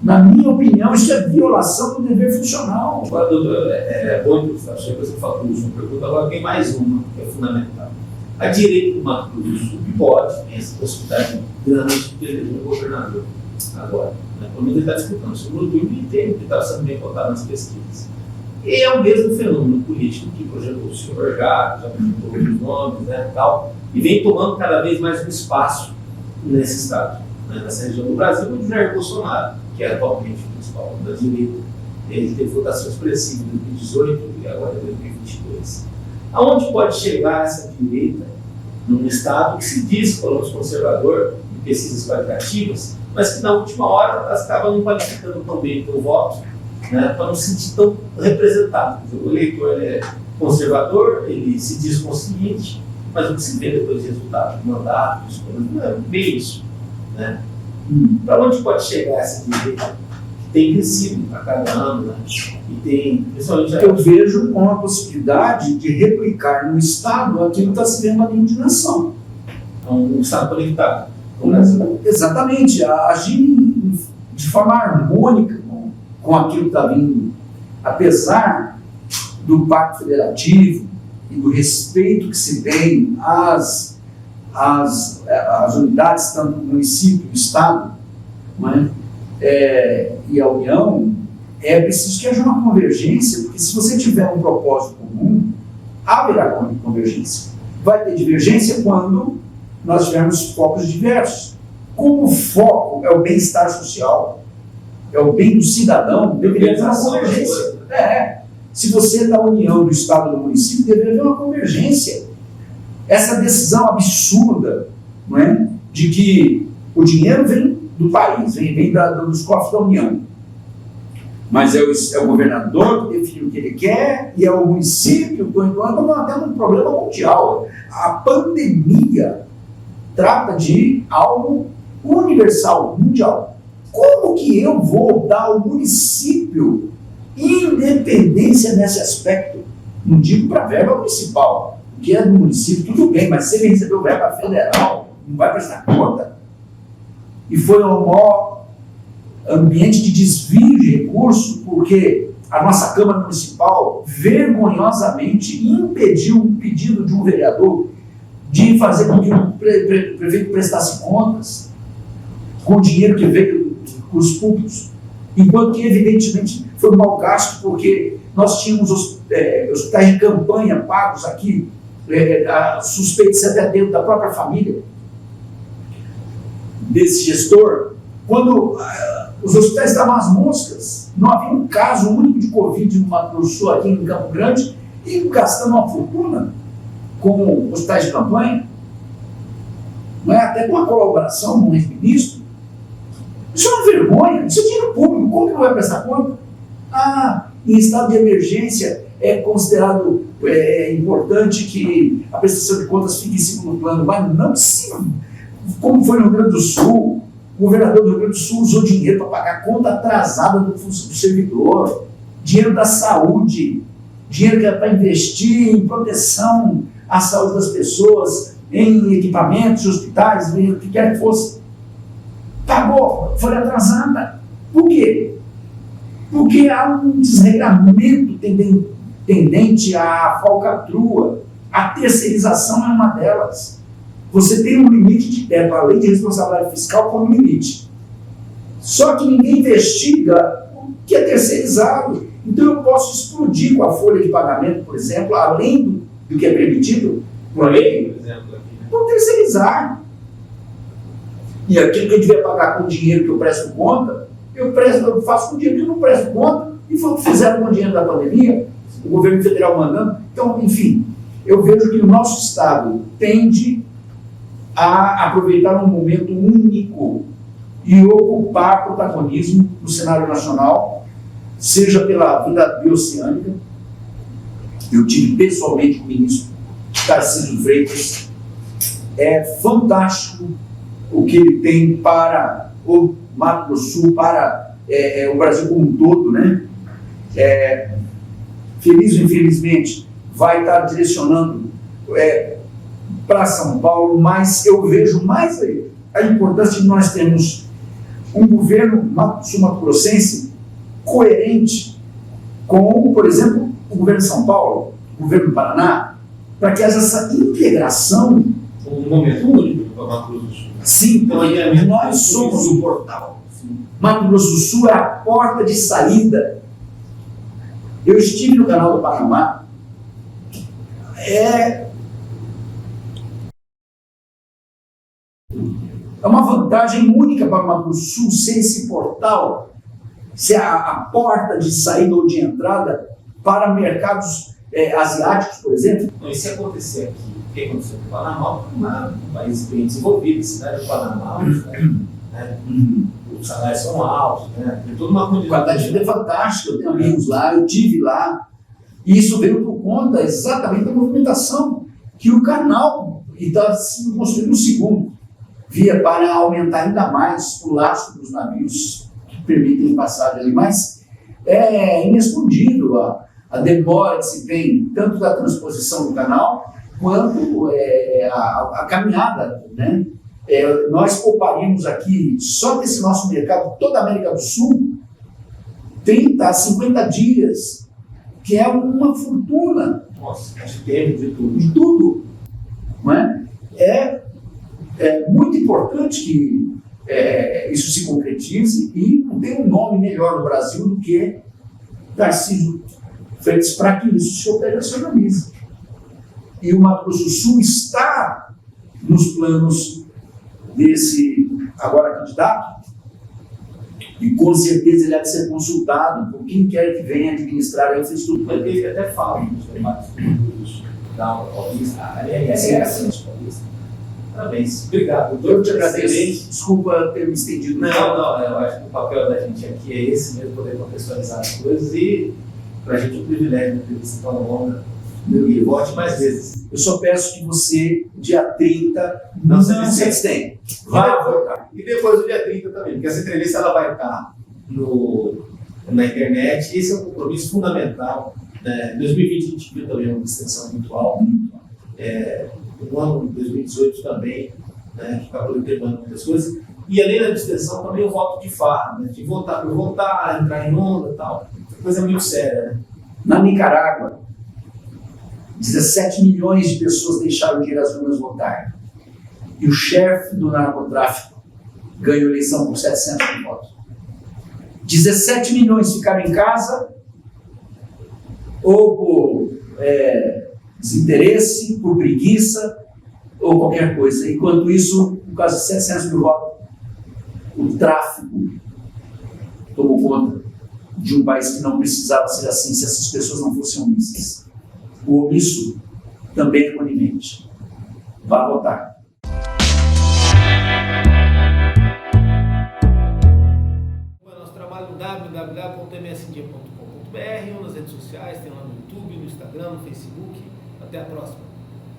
Na minha opinião, isso é violação do dever funcional. Agora, doutor, é bom que você falou isso, uma pergunta, agora tem mais uma, que é fundamental. A direita do Mato Grosso do Sul pode, tem essa possibilidade grande de eleger um governador agora. Né? Pelo menos ele está disputando o segundo turno e tem que estar sendo bem votado nas pesquisas. E é o mesmo fenômeno político que projetou o senhor já projetou outros nomes, né, tal, e vem tomando cada vez mais um espaço nesse estado, né, nessa região do Brasil, onde o Jair Bolsonaro, que é atualmente o principal da direita, ele teve votação expressiva em 2018 e agora em 2022. Aonde pode chegar essa direita num estado que se diz, falamos, conservador, pesquisas qualitativas, mas que na última hora elas acabam não qualificando tão bem o voto, né, para não se sentir tão representado. O eleitor ele é conservador, ele se diz consciente, mas o que se vê depois do resultado do mandato, não é bem isso. Né? Para onde pode chegar essa direita que tem crescido a cada ano, né? E tem, principalmente eu vejo uma possibilidade de replicar no Estado aquilo que está se vendo ali de nação. um Estado conectado. Exatamente, agir de forma harmônica com aquilo que está vindo, apesar do Pacto Federativo e do respeito que se tem às unidades, tanto do município, do Estado, não é? E a União, é preciso que haja uma convergência, porque se você tiver um propósito comum, haverá convergência. Vai ter divergência quando nós tivermos focos diversos. Como o foco é o bem-estar social, é o bem do cidadão, deveria haver uma convergência. Se você é da União, do Estado, do município, deveria haver uma convergência. Essa decisão absurda, não é, de que o dinheiro vem do país, vem dos cofres da União, mas é o governador que define o que ele quer e é o município, então até um problema mundial. A pandemia trata de algo universal, mundial. Como que eu vou dar ao município independência nesse aspecto? Não digo para a verba municipal, o que é do município, tudo bem, mas se ele recebeu verba federal, não vai prestar conta? E foi um maior ambiente de desvio de recursos, porque a nossa Câmara Municipal vergonhosamente impediu um pedido de um vereador de fazer com que o prefeito prestasse contas com o dinheiro que veio dos recursos públicos, enquanto que, evidentemente, foi um mau gasto, porque nós tínhamos hospitais de campanha pagos aqui, suspeitos até dentro da própria família desse gestor, quando os hospitais estavam às moscas, não havia um caso único de Covid no Mato Grosso do Sul, aqui em Campo Grande, e gastando uma fortuna com hospitais de campanha, não é? Até com a colaboração do ex-ministro. Isso é uma vergonha, isso é dinheiro público, como que não vai prestar conta? Em estado de emergência é considerado importante que a prestação de contas fique em segundo plano, mas não se, como foi no Rio Grande do Sul, o governador do Rio Grande do Sul usou dinheiro para pagar a conta atrasada do servidor, dinheiro da saúde, dinheiro que é para investir em proteção à saúde das pessoas, em equipamentos, hospitais, o que quer que fosse. Pagou, foi atrasada. Por quê? Porque há um desregramento tendente à falcatrua. A terceirização é uma delas. Você tem um limite de teto, a lei de responsabilidade fiscal com um limite. Só que ninguém investiga o que é terceirizado. Então eu posso explodir com a folha de pagamento, por exemplo, além do que é permitido por lei, por terceirizar. E aquilo que eu devia pagar com o dinheiro que eu presto conta, eu faço com o dinheiro que eu não presto conta, e foi o que fizeram com o dinheiro da pandemia, o governo federal mandando. Então, enfim, eu vejo que o nosso Estado tende a aproveitar um momento único e ocupar protagonismo no cenário nacional, seja pela vida bioceânica. Eu tive pessoalmente com o ministro Tarcísio Freitas. É fantástico o que ele tem para o Mato Grosso do Sul, para o Brasil como um todo, né? Feliz ou infelizmente, vai estar direcionando para São Paulo, mas eu vejo mais a importância de nós termos um governo sul-mato-grossense coerente com, por exemplo, o governo de São Paulo, o governo do Paraná, para que haja essa integração. Um momento único para o Mato Grosso do Sul. Sim, então, nós somos o portal. Mato Grosso do Sul é a porta de saída. Eu estive no Canal do Panamá. É uma vantagem única para o Mato Grosso do Sul ser esse portal, ser a porta de saída ou de entrada para mercados asiáticos, por exemplo. Então, e se acontecer aqui, o que aconteceu com o Panamá? Um país bem desenvolvido, cidade do Panamá, né? Os salários são altos, né? Tem toda uma A qualidade quantidade de vida é fantástica, eu tenho amigos lá, eu tive lá. E isso veio por conta exatamente da movimentação que o canal está sendo construído no segundo, via para aumentar ainda mais o lastro dos navios que permitem passagem ali. Mas é inescondido a demora que se tem, tanto da transposição do canal, quanto a caminhada, né? Nós pouparíamos aqui, só desse nosso mercado, toda a América do Sul, 30 a 50 dias, que é uma fortuna. Nossa, de tempo, de tudo. De tudo. Não é? É muito importante que isso se concretize e não tem um nome melhor no Brasil do que Tarcísio Freitas para que isso se operacionalize. E o Mato Grosso do Sul está nos planos desse agora candidato, e com certeza ele há de ser consultado por quem quer que venha administrar a infraestrutura. Mas ele até fala nos debates da Paulista, assim, parabéns, obrigado. Eu te agradeço. Desculpa ter me estendido. Não, eu acho que o papel da gente aqui é esse mesmo, poder contextualizar as coisas e para a gente é um privilégio uma entrevista tão longa e volte mais vezes. Eu só peço que você, dia 30, Não se abstenha. Vá votar. E depois do dia 30 também, porque essa entrevista ela vai estar na internet. Esse é um compromisso fundamental. Em 2020 a gente viu também uma extensão virtual. No ano de 2018 também, né, que acabou intervando muitas coisas. E além da abstenção, também o voto de farra, né, de votar por votar, entrar em onda e tal. Coisa muito séria. Né? Na Nicarágua, 17 milhões de pessoas deixaram de ir às urnas votar. E o chefe do narcotráfico ganhou eleição por 700 mil votos. 17 milhões ficaram em casa, ou por desinteresse, por preguiça, ou qualquer coisa. Enquanto isso, por causa de 700 mil votos, o tráfico tomou conta de um país que não precisava ser assim se essas pessoas não fossem omissas. O omisso também é conivente. Vá votar. Nosso trabalho no www.msdia.com.br ou nas redes sociais, tem lá no YouTube, no Instagram, no Facebook. Até a próxima.